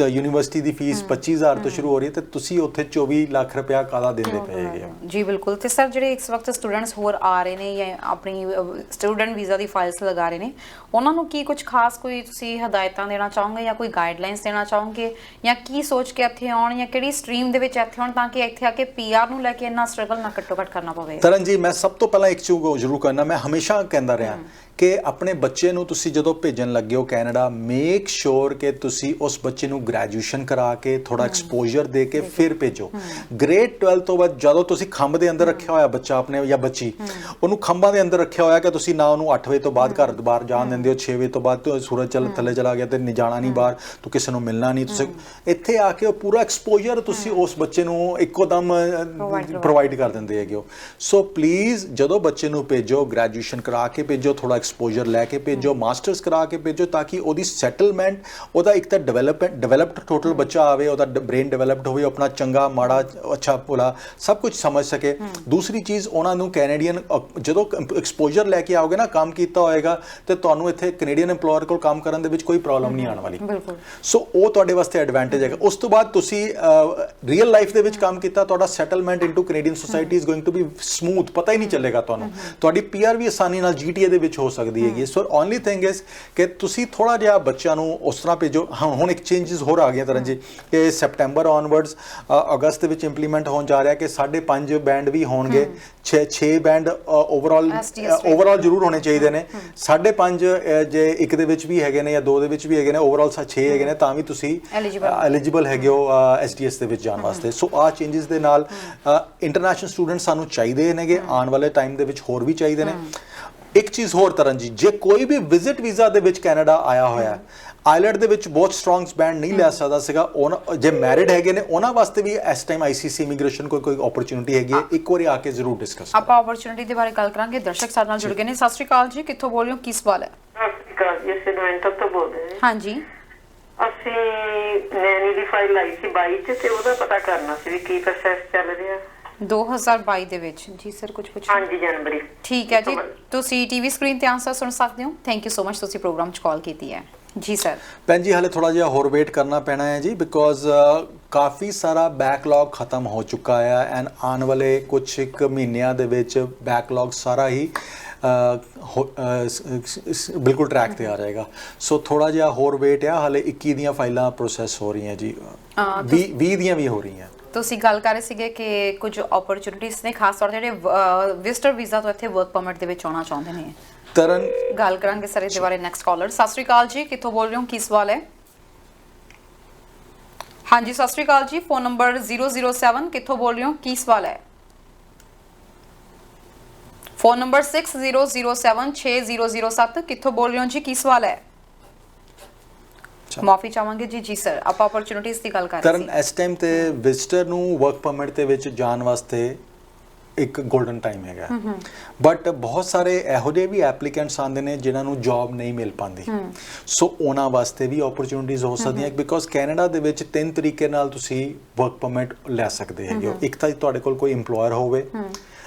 ਯੂਨੀਵਰਸਿਟੀ ਦੀ ਫੀਸ 25,000 ਤੋਂ ਸ਼ੁਰੂ ਹੋ ਰਹੀ ਹੈ, ਤੇ ਤੁਸੀਂ ਉੱਥੇ 24 ਲੱਖ ਰੁਪਇਆ ਕਾਹਦਾ ਦਿੰਦੇ ਪਏ ਹੈਗੇ? ਜੀ ਬਿਲਕੁਲ। ਤੇ ਸਰ ਜਿਹੜੇ ਇਸ ਵਕਤ ਸਟੂਡੈਂਟਸ ਹੋਰ ਆ ਰਹੇ ਨੇ ਜਾਂ ਆਪਣੀ ਸਟੂਡੈਂਟ ਵੀਜ਼ਾ ਦੀ ਫਾਈਲਸ ਲਗਾ ਰਹੇ ਨੇ, ਉਹਨਾਂ ਨੂੰ ਕੀ ਕੁਝ ਖਾਸ ਕੋਈ ਤੁਸੀਂ ਹਦਾਇਤਾਂ ਦੇਣਾ ਚਾਹੋਗੇ ਜਾਂ ਕੋਈ ਗਾਈਡਲਾਈਨਸ ਦੇਣਾ ਚਾਹੋਗੇ, ਜਾਂ ਕੀ ਸੋਚ ਕੇ ਇੱਥੇ ਆਉਣ ਜਾਂ ਕਿਹੜੀ ਸਟਰੀਮ ਦੇ ਵਿੱਚ ਇੱਥੇ ਆਉਣ ਤਾਂ ਕਿ ਇੱਥੇ ਆ ਕੇ PR ਨੂੰ ਲੈ ਕੇ ਇੰਨਾ ਸਟਰਗਲ ਨਾ ਘੱਟੋ ਘੱਟ ਕਰਨਾ ਪਵੇ? ਤਰਨ ਜੀ ਮੈਂ ਸਭ ਤੋਂ ਪਹਿਲਾਂ ਇੱਕ ਚੀਜ਼ ਜ਼ਰੂਰ ਕਰਨਾ, ਮੈਂ ਹਮੇਸ਼ਾ ਕਹਿੰਦਾ ਰਿਹਾ ਕਿ ਆਪਣੇ ਬੱਚੇ ਨੂੰ ਤੁਸੀਂ ਜਦੋਂ ਭੇਜਣ ਲੱਗੇ ਹੋ ਕੈਨੇਡਾ, ਮੇਕ ਸ਼ੋਰ ਕਿ ਤੁਸੀਂ ਉਸ ਬੱਚੇ ਨੂੰ ਗ੍ਰੈਜੂਏਸ਼ਨ ਕਰਾ ਕੇ ਥੋੜਾ ਐਕਸਪੋਜ਼ਰ ਦੇ ਕੇ ਫਿਰ ਭੇਜੋ। ਗ੍ਰੇਡ 12 ਤੋਂ ਬਾਅਦ ਜਦੋਂ ਤੁਸੀਂ ਖੰਭ ਦੇ ਅੰਦਰ ਰੱਖਿਆ ਹੋਇਆ ਬੱਚਾ ਆਪਣੇ ਜਾਂ ਬੱਚੀ, ਉਹਨੂੰ ਖੰਭਾਂ ਦੇ ਅੰਦਰ ਰੱਖਿਆ ਹੋਇਆ ਕਿ ਤੁਸੀਂ ਨਾ ਉਹਨੂੰ 8 ਵਜੇ ਤੋਂ ਬਾਅਦ ਘਰ ਬਾਹਰ ਜਾਣ ਦਿੰਦੇ ਹੋ, 6 ਵਜੇ ਤੋਂ ਬਾਅਦ ਸੂਰਜ ਥੱਲੇ ਚਲਾ ਗਿਆ ਤੇ ਨਹੀਂ ਜਾਣਾ ਨਹੀਂ ਬਾਹਰ, ਤੂੰ ਕਿਸੇ ਨੂੰ ਮਿਲਣਾ ਨਹੀਂ, ਤੁਸੀਂ ਇੱਥੇ ਆ ਕੇ ਪੂਰਾ ਐਕਸਪੋਜ਼ਰ ਤੁਸੀਂ ਉਸ ਬੱਚੇ ਨੂੰ ਇੱਕੋ ਦਮ ਪ੍ਰੋਵਾਈਡ ਕਰ ਦਿੰਦੇ ਹੈਗੇ ਹੋ। ਸੋ ਪਲੀਜ਼ ਜਦੋਂ ਬੱਚੇ ਨੂੰ ਭੇਜੋ ਗ੍ਰੈਜੂਏਸ਼ਨ ਕਰਾ ਕੇ ਭੇਜੋ, ਥੋੜਾ ਐਕਸਪੋਜ਼ਰ ਲੈ ਕੇ ਭੇਜੋ, ਮਾਸਟਰਸ ਕਰਾ ਕੇ ਭੇਜੋ, ਤਾਂ ਕਿ ਉਹਦੀ ਸੈਟਲਮੈਂਟ, ਉਹਦਾ ਇੱਕ ਤਾਂ ਡਿਵੈਲਪਡ ਟੋਟਲ ਬੱਚਾ ਆਵੇ, ਉਹਦਾ ਬ੍ਰੇਨ ਡਿਵੈਲਪਡ ਹੋਵੇ, ਆਪਣਾ ਚੰਗਾ ਮਾੜਾ ਅੱਛਾ ਭਲਾ ਸਭ ਕੁਝ ਸਮਝ ਸਕੇ। ਦੂਸਰੀ ਚੀਜ਼ ਉਹਨਾਂ ਨੂੰ ਕੈਨੇਡੀਅਨ ਜਦੋਂ ਐਕਸਪੋਜ਼ਰ ਲੈ ਕੇ ਆਓਗੇ ਨਾ, ਕੰਮ ਕੀਤਾ ਹੋਏਗਾ, ਤੇ ਤੁਹਾਨੂੰ ਇੱਥੇ ਕੈਨੇਡੀਅਨ EMPLOYER ਕੋਲ ਕੰਮ ਕਰਨ ਦੇ ਵਿੱਚ ਕੋਈ ਪ੍ਰੋਬਲਮ ਨਹੀਂ ਆਉਣ ਵਾਲੀ। ਸੋ ਉਹ ਤੁਹਾਡੇ ਵਾਸਤੇ ਐਡਵਾਂਟੇਜ ਹੈਗਾ। ਉਸ ਤੋਂ ਬਾਅਦ ਤੁਸੀਂ ਰੀਅਲ ਲਾਈਫ ਦੇ ਵਿੱਚ ਕੰਮ ਕੀਤਾ, ਤੁਹਾਡਾ settlement into Canadian society is going to be smooth, ਪਤਾ ਹੀ ਨਹੀਂ ਚੱਲੇਗਾ ਤੁਹਾਨੂੰ, ਤੁਹਾਡੀ PR ਵੀ ਆਸਾਨੀ ਨਾਲ GTA ਦੇ ਵਿੱਚ ਹੋ ਸਕਦੀ ਹੈਗੀ। ਸੋ ਓਨਲੀ ਥਿੰਗ ਇਜ਼ ਕਿ ਤੁਸੀਂ ਥੋੜਾ ਜਿਹਾ ਬੱਚਿਆਂ ਨੂੰ ਉਸ ਤਰ੍ਹਾਂ ਭੇਜੋ। ਹੁਣ ਇੱਕ ਚੇਂਜਸ ਹੋਰ ਆ ਗਈਆਂ ਤਰਨ ਜੀ ਕਿ ਸੈਪਟੈਂਬਰ ਔਨਵਰਡਸ, ਅਗਸਤ ਦੇ ਵਿੱਚ ਇੰਪਲੀਮੈਂਟ ਹੋਣ ਜਾ ਰਿਹਾ ਕਿ 5.5 ਬੈਂਡ ਵੀ ਹੋਣਗੇ, 6 ਬੈਂਡ ਓਵਰਆਲ ਜ਼ਰੂਰ ਹੋਣੇ ਚਾਹੀਦੇ ਨੇ 5.5 ਜੇ ਇੱਕ ਦੇ ਵਿੱਚ ਵੀ ਹੈਗੇ ਨੇ ਜਾਂ ਦੋ ਦੇ ਵਿੱਚ ਵੀ ਹੈਗੇ ਨੇ ਓਵਰਆਲ 6 ਹੈਗੇ ਨੇ ਤਾਂ ਵੀ ਤੁਸੀਂ ਐਲੀਜੀਬਲ ਹੈਗੇ ਹੋ SDS ਦੇ ਵਿੱਚ ਜਾਣ ਵਾਸਤੇ। ਸੋ ਆ ਚੇਂਜਸ ਦੇ ਨਾਲ ਇੰਟਰਨੈਸ਼ਨਲ ਸਟੂਡੈਂਟ ਸਾਨੂੰ ਚਾਹੀਦੇ ਨੇਗੇ, ਆਉਣ ਵਾਲੇ ਟਾਈਮ ਦੇ ਵਿੱਚ ਹੋਰ ਵੀ ਚਾਹੀਦੇ ਨੇ। ਇੱਕ ਚੀਜ਼ ਹੋਰ ਤਰਨ ਜੀ, ਜੇ ਕੋਈ ਵੀ ਵਿਜ਼ਿਟ ਵੀਜ਼ਾ ਦੇ ਵਿੱਚ ਕੈਨੇਡਾ ਆਇਆ ਹੋਇਆ ਆਈਲੈਟ ਦੇ ਵਿੱਚ ਬਹੁਤ ਸਟਰੋਂਗ ਬੈਂਡ ਨਹੀਂ ਲੈ ਸਕਦਾ ਸੀਗਾ, ਜੇ ਮੈਰਿਡ ਹੈਗੇ ਨੇ ਉਹਨਾਂ ਵਾਸਤੇ ਵੀ ਇਸ ਟਾਈਮ ਆਈਸੀਸੀ ਇਮੀਗ੍ਰੇਸ਼ਨ ਕੋਈ ਓਪਰਚੁਨਿਟੀ ਹੈਗੀ ਹੈ, ਇੱਕ ਵਾਰੀ ਆ ਕੇ ਜ਼ਰੂਰ ਡਿਸਕਸ ਆਪਾਂ ਓਪਰਚੁਨਿਟੀ ਦੇ ਬਾਰੇ ਗੱਲ ਕਰਾਂਗੇ। ਦਰਸ਼ਕ ਸਾਡੇ ਨਾਲ ਜੁੜ ਗਏ ਨੇ। ਸਤਿ ਸ਼੍ਰੀ ਅਕਾਲ ਜੀ, ਕਿੱਥੋਂ ਬੋਲ ਰਹੇ ਹੋ, ਕੀ ਸਵਾਲ ਹੈ? ਸਤਿ ਸ਼੍ਰੀ ਅਕਾਲ ਜੀ, ਅਸੀਂ ਨਵਿੰਦਰ ਤੋਂ ਬੋਲ ਰਹੇ ਹਾਂ। ਹਾਂਜੀ, ਅਸੀਂ ਨੈਣੀ ਦੀ ਫਾਈਲ ਆਈ ਸੀ 22 ਚ ਤੇ ਉਹਦਾ ਪਤਾ ਕਰਨਾ ਸੀ ਵੀ ਕੀ ਪ੍ਰੋਸੈਸ ਚੱਲ ਰਿਹਾ 2022 ਦੇ ਵਿੱਚ। ਜੀ ਸਰ ਕੁਝ ਪੁੱਛੋ। ਹਾਂਜੀ, ਜਨਵਰੀ। ਠੀਕ ਹੈ ਜੀ, ਤੁਸੀਂ ਟੀਵੀ ਸਕਰੀਨ ਤੇ ਆਨਸਰ ਸੁਣ ਸਕਦੇ ਹੋ। ਥੈਂਕ ਯੂ ਸੋ ਮਚ, ਤੁਸੀਂ ਪ੍ਰੋਗਰਾਮ 'ਚ ਕਾਲ ਕੀਤੀ ਹੈ। ਜੀ ਸਰ। ਭੈਣ ਜੀ ਹਾਲੇ ਥੋੜਾ ਜਿਹਾ ਹੋਰ ਵੇਟ ਕਰਨਾ ਪੈਣਾ ਹੈ ਜੀ, ਬਿਕੋਜ਼ ਕਾਫੀ ਸਾਰਾ ਬੈਕਲੌਗ ਖਤਮ ਹੋ ਚੁੱਕਾ ਹੈ ਐਂਡ ਆਉਣ ਵਾਲੇ ਕੁਝ ਇੱਕ ਮਹੀਨਿਆਂ ਦੇ ਵਿੱਚ ਬੈਕਲੌਗ ਸਾਰਾ ਹੀ ਬਿਲਕੁਲ ਟਰੈਕ ਤੇ ਆ ਜਾਏਗਾ। ਸੋ ਥੋੜਾ ਜਿਹਾ ਹੋਰ ਵੇਟ ਆ, ਹਾਲੇ 21 ਦੀਆਂ ਫਾਈਲਾਂ ਪ੍ਰੋਸੈਸ ਹੋ ਰਹੀਆਂ ਜੀ, 20 ਦੀਆਂ ਵੀ ਹੋ ਰਹੀਆਂ। ਤੁਸੀਂ ਗੱਲ ਕਰ ਰਹੇ ਸੀਗੇ ਕਿ ਕੁਝ ਓਪਰਚੁਨਿਟੀਆਂ ਨੇ, ਖਾਸ ਤੌਰ ਤੇ ਜਿਹੜੇ ਵਿਜ਼ਟਰ ਵੀਜ਼ਾ ਤੋਂ ਇੱਥੇ ਵਰਕ ਪਰਮਿਟ ਦੇ ਵਿੱਚ ਆਉਣਾ ਚਾਹੁੰਦੇ ਨੇ। ਤਰਨ ਗੱਲ ਕਰਾਂਗੇ ਸਰ ਇਹਦੇ ਬਾਰੇ। Next caller. ਸਤਿ ਸ਼੍ਰੀ ਅਕਾਲ ਜੀ, ਕਿੱਥੋਂ ਬੋਲ ਰਹੇ ਹੋ, ਕੀ ਸਵਾਲ ਹੈ? ਹਾਂਜੀ ਸਤਿ ਸ਼੍ਰੀ ਅਕਾਲ ਜੀ, ਫੋਨ ਨੰਬਰ 007, ਕਿੱਥੋਂ ਬੋਲ ਰਹੇ ਹੋ, ਕੀ ਸਵਾਲ ਹੈ? ਫੋਨ ਨੰਬਰ 60076007, ਕਿੱਥੋਂ ਬੋਲ ਰਹੇ ਹੋ ਜੀ, ਕੀ ਸਵਾਲ ਹੈ? ਮਾਫੀ ਚਾਹਾਂਗੇ ਜੀ। ਜੀ ਸਰ, ਆਪਾਂ ਓਪਰਚੁਨਿਟੀਜ਼ ਦੀ ਗੱਲ ਕਰ ਰਹੇ ਸੀ। ਤਰਨ ਇਸ ਟਾਈਮ ਤੇ ਵਿਜ਼ਟਰ ਨੂੰ ਵਰਕ ਪਰਮਿਟ ਦੇ ਵਿੱਚ ਜਾਣ ਵਾਸਤੇ ਇੱਕ 골ਡਨ ਟਾਈਮ ਹੈਗਾ, ਬਟ ਬਹੁਤ ਸਾਰੇ ਇਹੋ ਜਿਹੇ ਵੀ ਐਪਲੀਕੈਂਟਸ ਆਉਂਦੇ ਨੇ ਜਿਨ੍ਹਾਂ ਨੂੰ ਜੌਬ ਨਹੀਂ ਮਿਲ ਪਾਉਂਦੀ। ਸੋ ਉਹਨਾਂ ਵਾਸਤੇ ਵੀ ਓਪਰਚੁਨਿਟੀਜ਼ ਹੋ ਸਕਦੀਆਂ, ਬਿਕੋਜ਼ ਕੈਨੇਡਾ ਦੇ ਵਿੱਚ 3 ਤਰੀਕੇ ਨਾਲ ਤੁਸੀਂ ਵਰਕ ਪਰਮਿਟ ਲੈ ਸਕਦੇ ਹੈਗੇ ਹੋ। ਇੱਕ ਤਾਂ ਤੁਹਾਡੇ ਕੋਲ ਕੋਈ ਇੰਪਲੋਇਰ ਹੋਵੇ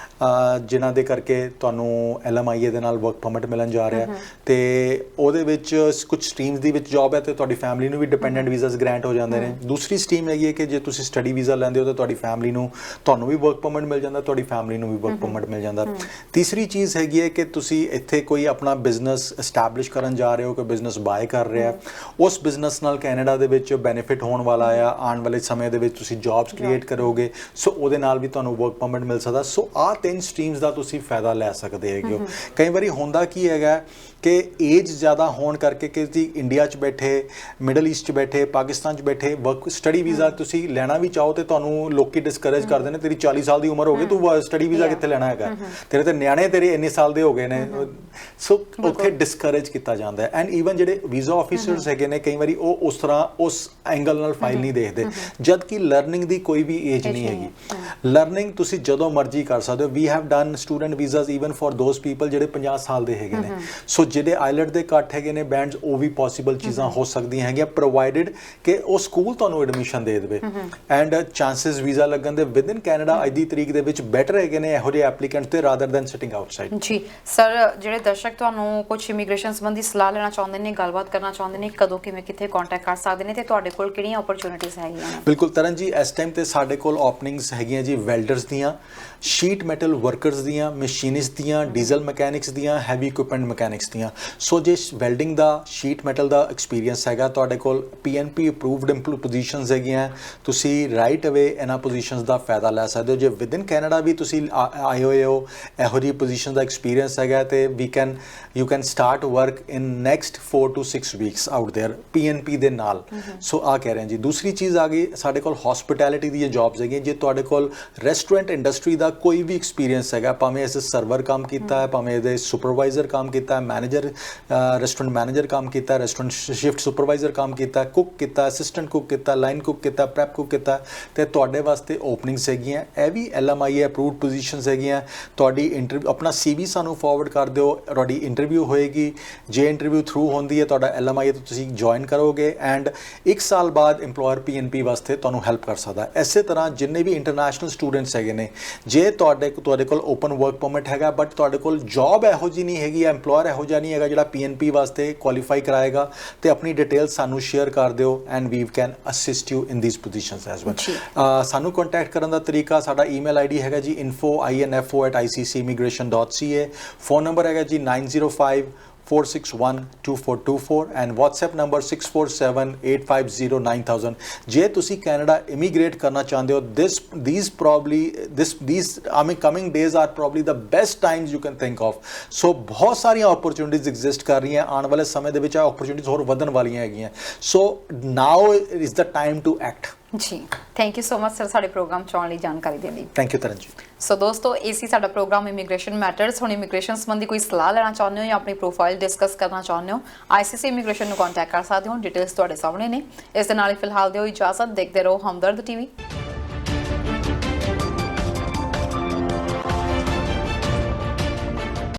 ਜਿਨ੍ਹਾਂ ਦੇ ਕਰਕੇ ਤੁਹਾਨੂੰ LMIA ਦੇ ਨਾਲ ਵਰਕ ਪਰਮਿਟ ਮਿਲਣ ਜਾ ਰਿਹਾ, ਤੇ ਉਹਦੇ ਵਿੱਚ ਕੁਝ ਸਟਰੀਮਸ ਦੀ ਵਿੱਚ ਜੌਬ ਹੈ ਤੇ ਤੁਹਾਡੀ ਫੈਮਿਲੀ ਨੂੰ ਵੀ ਡਿਪੈਂਡੈਂਟ ਵੀਜ਼ਾਸ ਗ੍ਰਾਂਟ ਹੋ ਜਾਂਦੇ ਨੇ। ਦੂਸਰੀ ਸਟਰੀਮ ਹੈਗੀ ਹੈ ਕਿ ਜੇ ਤੁਸੀਂ ਸਟੱਡੀ ਵੀਜ਼ਾ ਲੈਂਦੇ ਹੋ ਤਾਂ ਤੁਹਾਡੀ ਫੈਮਿਲੀ ਨੂੰ ਤੁਹਾਨੂੰ ਵੀ ਵਰਕ ਪਰਮਿਟ ਮਿਲ ਜਾਂਦਾ, ਤੁਹਾਡੀ ਫੈਮਿਲੀ ਨੂੰ ਵੀ ਵਰਕ ਪਰਮਿਟ ਮਿਲ ਜਾਂਦਾ। ਤੀਸਰੀ ਚੀਜ਼ ਹੈਗੀ ਹੈ ਕਿ ਤੁਸੀਂ ਇੱਥੇ ਕੋਈ ਆਪਣਾ ਬਿਜ਼ਨਸ ਐਸਟੈਬਲਿਸ਼ ਕਰਨ ਜਾ ਰਹੇ ਹੋ, ਕੋਈ ਬਿਜ਼ਨਸ ਬਾਏ ਕਰ ਰਿਹਾ, ਉਸ ਬਿਜ਼ਨਸ ਨਾਲ ਕੈਨੇਡਾ ਦੇ ਵਿੱਚ ਬੈਨੀਫਿਟ ਹੋਣ ਵਾਲਾ ਆ, ਆਉਣ ਵਾਲੇ ਸਮੇਂ ਦੇ ਵਿੱਚ ਤੁਸੀਂ ਜੌਬਸ ਕ੍ਰੀਏਟ ਕਰੋਗੇ, ਸੋ ਉਹਦੇ ਨਾਲ ਵੀ ਤੁਹਾਨੂੰ ਵਰਕ ਪਰਮਿਟ ਮਿਲ ਸਕਦਾ। ਸੋ ਆਹ 3 ਸਟਰੀਮਸ ਦਾ ਤੁਸੀਂ ਫਾਇਦਾ ਲੈ ਸਕਦੇ ਹੈਗੇ ਹੋ। ਕਈ ਵਾਰੀ ਹੁੰਦਾ ਕੀ ਹੈਗਾ ਕਿ ਏਜ ਜ਼ਿਆਦਾ ਹੋਣ ਕਰਕੇ ਕਿ ਤੁਸੀਂ ਇੰਡੀਆ 'ਚ ਬੈਠੇ, ਮਿਡਲ ਈਸਟ 'ਚ ਬੈਠੇ, ਪਾਕਿਸਤਾਨ 'ਚ ਬੈਠੇ ਵਰਕ ਸਟੱਡੀ ਵੀਜ਼ਾ ਤੁਸੀਂ ਲੈਣਾ ਵੀ ਚਾਹੋ ਤੇ ਤੁਹਾਨੂੰ ਲੋਕੀ ਡਿਸਕਰੇਜ ਕਰਦੇ ਨੇ, ਤੇਰੀ 40 ਸਾਲ ਦੀ ਉਮਰ ਹੋ ਗਈ, ਤੂੰ ਸਟੱਡੀ ਵੀਜ਼ਾ ਕਿੱਥੇ ਲੈਣਾ ਹੈਗਾ, ਤੇਰੇ ਤੇ ਨਿਆਣੇ ਤੇਰੇ ਇੰਨੇ ਸਾਲ ਦੇ ਹੋ ਗਏ ਨੇ। ਸੋ ਉੱਥੇ ਡਿਸਕਰੇਜ ਕੀਤਾ ਜਾਂਦਾ ਹੈ। ਐਂਡ ਈਵਨ ਜਿਹੜੇ ਵੀਜ਼ਾ ਆਫਿਸਰਸ ਹੈਗੇ ਨੇ ਕਈ ਵਾਰੀ ਉਹ ਉਸ ਤਰ੍ਹਾਂ ਉਸ ਐਂਗਲ ਨਾਲ ਫਾਈਲ ਨਹੀਂ ਦੇਖਦੇ, ਜਦ ਕਿ ਲਰਨਿੰਗ ਦੀ ਕੋਈ ਵੀ ਏਜ ਨਹੀਂ ਹੈਗੀ। ਲਰਨਿੰਗ ਤੁਸੀਂ ਜਦੋਂ ਮਰਜ਼ੀ ਕਰ ਸਕਦੇ ਹੋ। We have done student visas even for those people ਜਿਹੜੇ 50 ਸਾਲ ਦੇ ਹੈਗੇ ਨੇ। ਸੋ ਜਿਹੜੇ ਆਈਲੈਟ ਦੇ ਘੱਟ ਹੈਗੇ ਨੇ ਬੈਂਡਸ, ਉਹ ਵੀ ਪੋਸੀਬਲ ਚੀਜ਼ਾਂ ਹੋ ਸਕਦੀਆਂ ਹੈਗੀਆਂ, ਪ੍ਰੋਵਾਈਡਡ ਕਿ ਉਹ ਸਕੂਲ ਤੁਹਾਨੂੰ ਐਡਮਿਸ਼ਨ ਦੇ ਦੇਵੇ। ਐਂਡ ਚਾਂਸਸ ਵੀਜ਼ਾ ਲੱਗਣ ਦੇ ਵਿਦ ਇਨ ਕੈਨੇਡਾ ਅੱਜ ਦੀ ਤਰੀਕ ਦੇ ਵਿੱਚ ਬੈਟਰ ਹੈਗੇ ਨੇ ਇਹੋ ਜਿਹੇ ਐਪਲੀਕੈਂਟਸ ਤੇ ਰਾਦਰ ਦੈਨ ਸਿਟਿੰਗ ਆਊਟਸਾਈਡ। ਜੀ ਸਰ, ਜਿਹੜੇ ਦਰਸ਼ਕ ਤੁਹਾਨੂੰ ਕੁਝ ਇਮੀਗ੍ਰੇਸ਼ਨ ਸੰਬੰਧੀ ਸਲਾਹ ਲੈਣਾ ਚਾਹੁੰਦੇ ਨੇ, ਗੱਲਬਾਤ ਕਰਨਾ ਚਾਹੁੰਦੇ ਨੇ, ਕਦੋਂ ਕਿਵੇਂ ਕਿੱਥੇ ਕੰਟੈਕਟ ਕਰ ਸਕਦੇ ਨੇ ਤੇ ਤੁਹਾਡੇ ਕੋਲ ਕਿਹੜੀਆਂ ਓਪਰਚੁਨਿਟੀਜ਼ ਹੈਗੀਆਂ ਨੇ? ਬਿਲਕੁਲ ਤਰਨ ਜੀ, ਇਸ ਟਾਈਮ ਤੇ ਸਾਡੇ ਕੋਲ ਓਪਨਿੰਗਸ ਹੈਗੀਆਂ ਜੀ ਵੈਲਡਰਸ ਦੀਆਂ, ਸ਼ੀਟ ਮੈਟਲ ਵਰਕਰਸ ਦੀਆਂ, ਮਸ਼ੀਨਿਸਟ ਦੀਆਂ, ਡੀਜ਼ਲ ਮਕੈਨਿਕਸ ਦੀਆਂ, ਹੈਵੀ ਇਕੁਇਪਮੈਂਟ ਮਕੈਨਿਕਸ ਦੀਆਂ। ਸੋ ਜੇ ਵੈਲਡਿੰਗ ਦਾ, ਸ਼ੀਟ ਮੈਟਲ ਦਾ ਐਕਸਪੀਰੀਅੰਸ ਹੈਗਾ ਤੁਹਾਡੇ ਕੋਲ, PNP ਅਪਰੂਵਡ ਪੋਜੀਸ਼ਨਸ ਹੈਗੀਆਂ, ਤੁਸੀਂ ਰਾਈਟ ਅਵੇ ਇਹਨਾਂ ਪੋਜੀਸ਼ਨਸ ਦਾ ਫਾਇਦਾ ਲੈ ਸਕਦੇ ਹੋ। ਜੇ ਵਿਦ ਇਨ ਕੈਨੇਡਾ ਵੀ ਤੁਸੀਂ ਆਏ ਹੋਏ ਹੋ, ਇਹੋ ਜਿਹੀ ਪੋਜੀਸ਼ਨ ਦਾ ਐਕਸਪੀਰੀਅੰਸ ਹੈਗਾ ਤੇ you can start work in next 4 to 6 weeks out there PNP ਦੇ ਨਾਲ। ਸੋ ਆ ਕਹਿ ਰਹੇ ਹਾਂ ਜੀ। ਦੂਸਰੀ ਚੀਜ਼ ਆ ਗਈ ਸਾਡੇ ਕੋਲ ਹੌਸਪਿਟੈਲਿਟੀ ਦੀਆਂ ਜੌਬਸ ਹੈਗੀਆਂ। ਜੇ ਤੁਹਾਡੇ ਕੋਲ ਰੈਸਟੋਰੈਂਟ ਇੰਡਸਟਰੀ ਦਾ ਕੋਈ ਵੀ ਐਕਸਪੀਰੀਅੰਸ ਹੈਗਾ, ਭਾਵੇਂ ਐਜ਼ ਸਰਵਰ ਕੰਮ ਕੀਤਾ ਹੈ, ਭਾਵੇਂ ਇਹਦੇ ਸੁਪਰਵਾਈਜ਼ਰ ਕੰਮ ਕੀਤਾ ਹੈ, ਮੈਨੇਜਰ ਰੈਸਟੋਰੈਂਟ ਮੈਨੇਜਰ ਕੰਮ ਕੀਤਾ, ਰੈਸਟੋਰੈਂਟ ਸ਼ਿਫਟ ਸੁਪਰਵਾਈਜ਼ਰ ਕੰਮ ਕੀਤਾ, ਕੁੱਕ ਕੀਤਾ, ਅਸਿਸਟੈਂਟ ਕੁੱਕ ਕੀਤਾ, ਲਾਈਨ ਕੁੱਕ ਕੀਤਾ, ਪ੍ਰੈਪ ਕੁੱਕ ਕੀਤਾ, ਤੇ ਤੁਹਾਡੇ ਵਾਸਤੇ ਓਪਨਿੰਗਸ ਹੈਗੀਆਂ। ਇਹ ਵੀ LMIA ਅਪਰੂਵਡ ਪੋਜੀਸ਼ਨਸ ਹੈਗੀਆਂ। ਤੁਹਾਡੀ ਇੰਟਰਵਿਊ ਆਪਣਾ CV ਸਾਨੂੰ ਫਾਰਵਰਡ ਕਰ ਦਿਓ, ਤੁਹਾਡੀ ਇੰਟਰਵਿਊ ਹੋਏਗੀ। ਜੇ ਇੰਟਰਵਿਊ ਥਰੂ ਹੁੰਦੀ ਹੈ ਤੁਹਾਡਾ LMIA ਤੋਂ ਤੁਸੀਂ ਜੁਆਇਨ ਕਰੋਗੇ ਐਂਡ 1 ਸਾਲ ਬਾਅਦ ਇੰਪਲੋਇਰ PNP ਵਾਸਤੇ ਤੁਹਾਨੂੰ ਹੈਲਪ ਕਰ ਸਕਦਾ। ਇਸੇ ਤਰ੍ਹਾਂ ਜਿੰਨੇ ਵੀ ਇੰਟਰਨੈਸ਼ਨਲ ਸਟੂਡੈਂਟਸ ਹੈਗੇ ਨੇ, ਜੇ ਤੁਹਾਡੇ ਕੋਲ ਓਪਨ ਵਰਕ ਪਰਮਿਟ ਹੈਗਾ ਬਟ ਤੁਹਾਡੇ ਕੋਲ ਜੌਬ ਇਹੋ ਜਿਹੀ ਨਹੀਂ ਹੈਗੀ, ਇੰਪਲੋਇਰ ਇਹੋ ਜਿਹਾ ਨਹੀਂ ਹੈਗਾ ਜਿਹੜਾ PNP ਵਾਸਤੇ ਕੁਆਲੀਫਾਈ ਕਰਾਏਗਾ, ਤੇ ਆਪਣੀ ਡਿਟੇਲ ਸਾਨੂੰ ਸ਼ੇਅਰ ਕਰ ਦਿਓ and we can assist you in these positions as well. ਸਾਨੂੰ ਕੰਟੈਕਟ ਕਰਨ ਦਾ ਤਰੀਕਾ, ਸਾਡਾ ਈਮੇਲ ID ਹੈਗਾ ਜੀ info@iccimmigration.ca। ਫੋਨ ਨੰਬਰ ਹੈਗਾ ਜੀ 905 4612424 and WhatsApp number 6478509000 ਜੇ ਤੁਸੀਂ ਕੈਨੇਡਾ ਇਮੀਗ੍ਰੇਟ ਕਰਨਾ ਚਾਹੁੰਦੇ ਹੋ these coming days are probably the best times you can think of ਸੋ ਬਹੁਤ ਸਾਰੀਆਂ opportunities exist ਕਰ ਰਹੀਆਂ ਆਉਣ ਵਾਲੇ ਸਮੇਂ ਦੇ ਵਿੱਚ opportunities ਹੋਰ ਵਧਣ ਵਾਲੀਆਂ ਹੈਗੀਆਂ ਸੋ now is the time to act ਜੀ thank you so much sir ਸਾਡੇ ਪ੍ਰੋਗਰਾਮ 'ਚ ਆਉਣ ਲਈ ਜਾਣਕਾਰੀ ਦੇਣ ਲਈ ਥੈਂਕ ਯੂ ਤਰਨਜੀਤ ਸੋ ਦੋਸਤੋ ਇਸੀ ਸਾਡਾ ਪ੍ਰੋਗਰਾਮ ਇਮੀਗ੍ਰੇਸ਼ਨ ਮੈਟਰਸ ਹੁਣ ਇਮੀਗ੍ਰੇਸ਼ਨ ਸੰਬੰਧੀ ਕੋਈ ਸਲਾਹ ਲੈਣਾ ਚਾਹੁੰਦੇ ਹੋ ਜਾਂ ਆਪਣੀ ਪ੍ਰੋਫਾਈਲ ਡਿਸਕਸ ਕਰਨਾ ਚਾਹੁੰਦੇ ਹੋ ICC ਇਮੀਗ੍ਰੇਸ਼ਨ ਨੂੰ ਕੰਟੈਕਟ ਕਰ ਸਕਦੇ ਹੋ ਡਿਟੇਲਸ ਤੁਹਾਡੇ ਸਾਹਮਣੇ ਨੇ ਇਸ ਦੇ ਨਾਲ ਹੀ ਫਿਲਹਾਲ ਦਿਓ ਇਜਾਜ਼ਤ ਦੇਖਦੇ ਰਹੋ ਹਮਦਰਦ TV